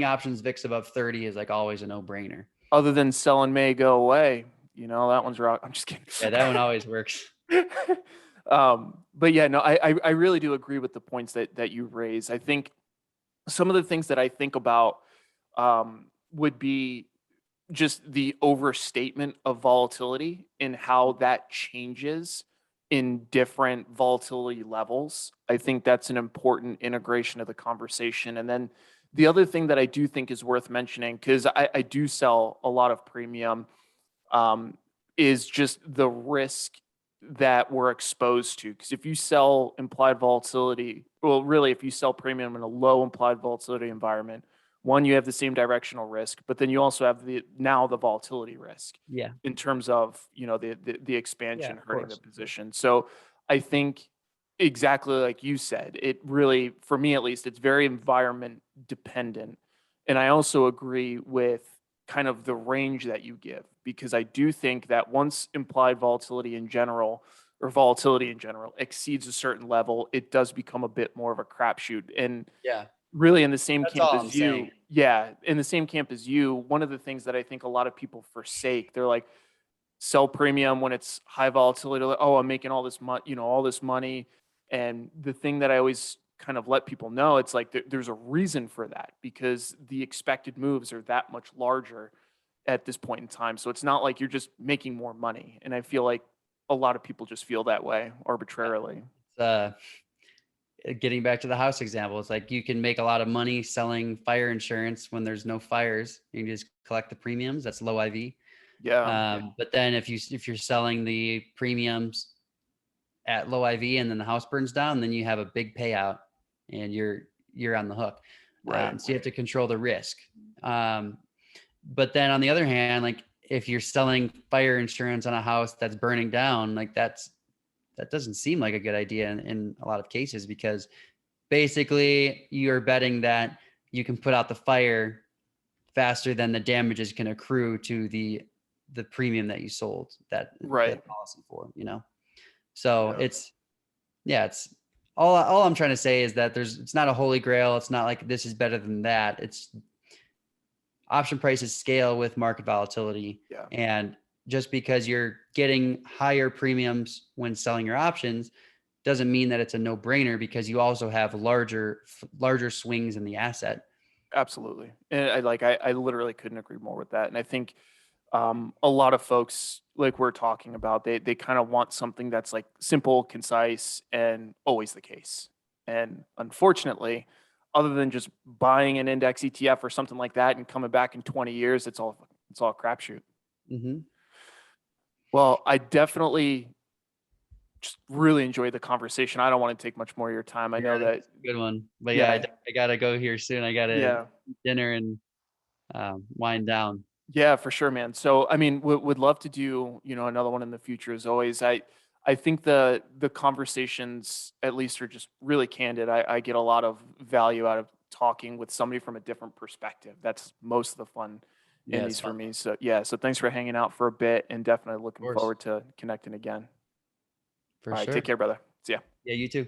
options VIX above 30 is like always a no brainer. Other than selling may go away, that one's wrong. I'm just kidding. Yeah, that one always works. But yeah, no, I really do agree with the points that you raise. I think some of the things that I think about would be just the overstatement of volatility and how that changes in different volatility levels. I think that's an important integration of the conversation. And then the other thing that I do think is worth mentioning, because I do sell a lot of premium, um, is just the risk that we're exposed to. Because if you sell implied volatility, well, really, if you sell premium in a low implied volatility environment, one, you have the same directional risk, but then you also have the volatility risk Yeah. in terms of the Yeah, expansion of hurting the course. position. So I think exactly like you said, it really, for me at least, it's very environment dependent. And I also agree with kind of the range that you give, because I do think that once implied volatility in general or volatility in general exceeds a certain level, it does become a bit more of a crapshoot. And Yeah. really in the same That's camp all I'm as you, saying. yeah, in the same camp as you, one of the things that I think a lot of people forsake, they're like, sell premium when it's high volatility. Like, oh, I'm making all this money, all this money. And the thing that I always kind of let people know, it's like there's a reason for that, because the expected moves are that much larger at this point in time. So it's not like you're just making more money. And I feel like a lot of people just feel that way arbitrarily. Uh, Getting back to the house example, it's like you can make a lot of money selling fire insurance when there's no fires. You can just collect the premiums. That's low IV. Yeah, But then if you're selling the premiums at low IV and then the house burns down, then you have a big payout and you're on the hook. right. So you have to control the risk. But then on the other hand, like if you're selling fire insurance on a house that's burning down, like that doesn't seem like a good idea in a lot of cases, because basically you're betting that you can put out the fire faster than the damages can accrue to the premium that you sold Right. that policy for. So Yeah. it's all I'm trying to say is that it's not a holy grail. It's not like this is better than that. It's option prices scale with market volatility. Yeah. And just because you're getting higher premiums when selling your options doesn't mean that it's a no-brainer, because you also have larger swings in the asset. Absolutely. And I literally couldn't agree more with that. And I think a lot of folks, like we're talking about, they kind of want something that's like simple, concise, and always the case. And unfortunately, other than just buying an index ETF or something like that and coming back in 20 years, it's all a crapshoot. Mm-hmm. Well, I definitely just really enjoyed the conversation. I don't want to take much more of your time. I know Yeah, that, that's a good one. But yeah, yeah, I gotta go here soon. I gotta yeah. eat dinner and wind down. Yeah, for sure, man. So, I mean, would love to do, another one in the future as always. I think the conversations at least are just really candid. I get a lot of value out of talking with somebody from a different perspective. That's most of the fun in Yeah, it's these for fun. me. So, yeah, so thanks for hanging out for a bit, and definitely Of looking course, forward to connecting again. for All right, sure. take care, brother. See ya. Yeah, you too.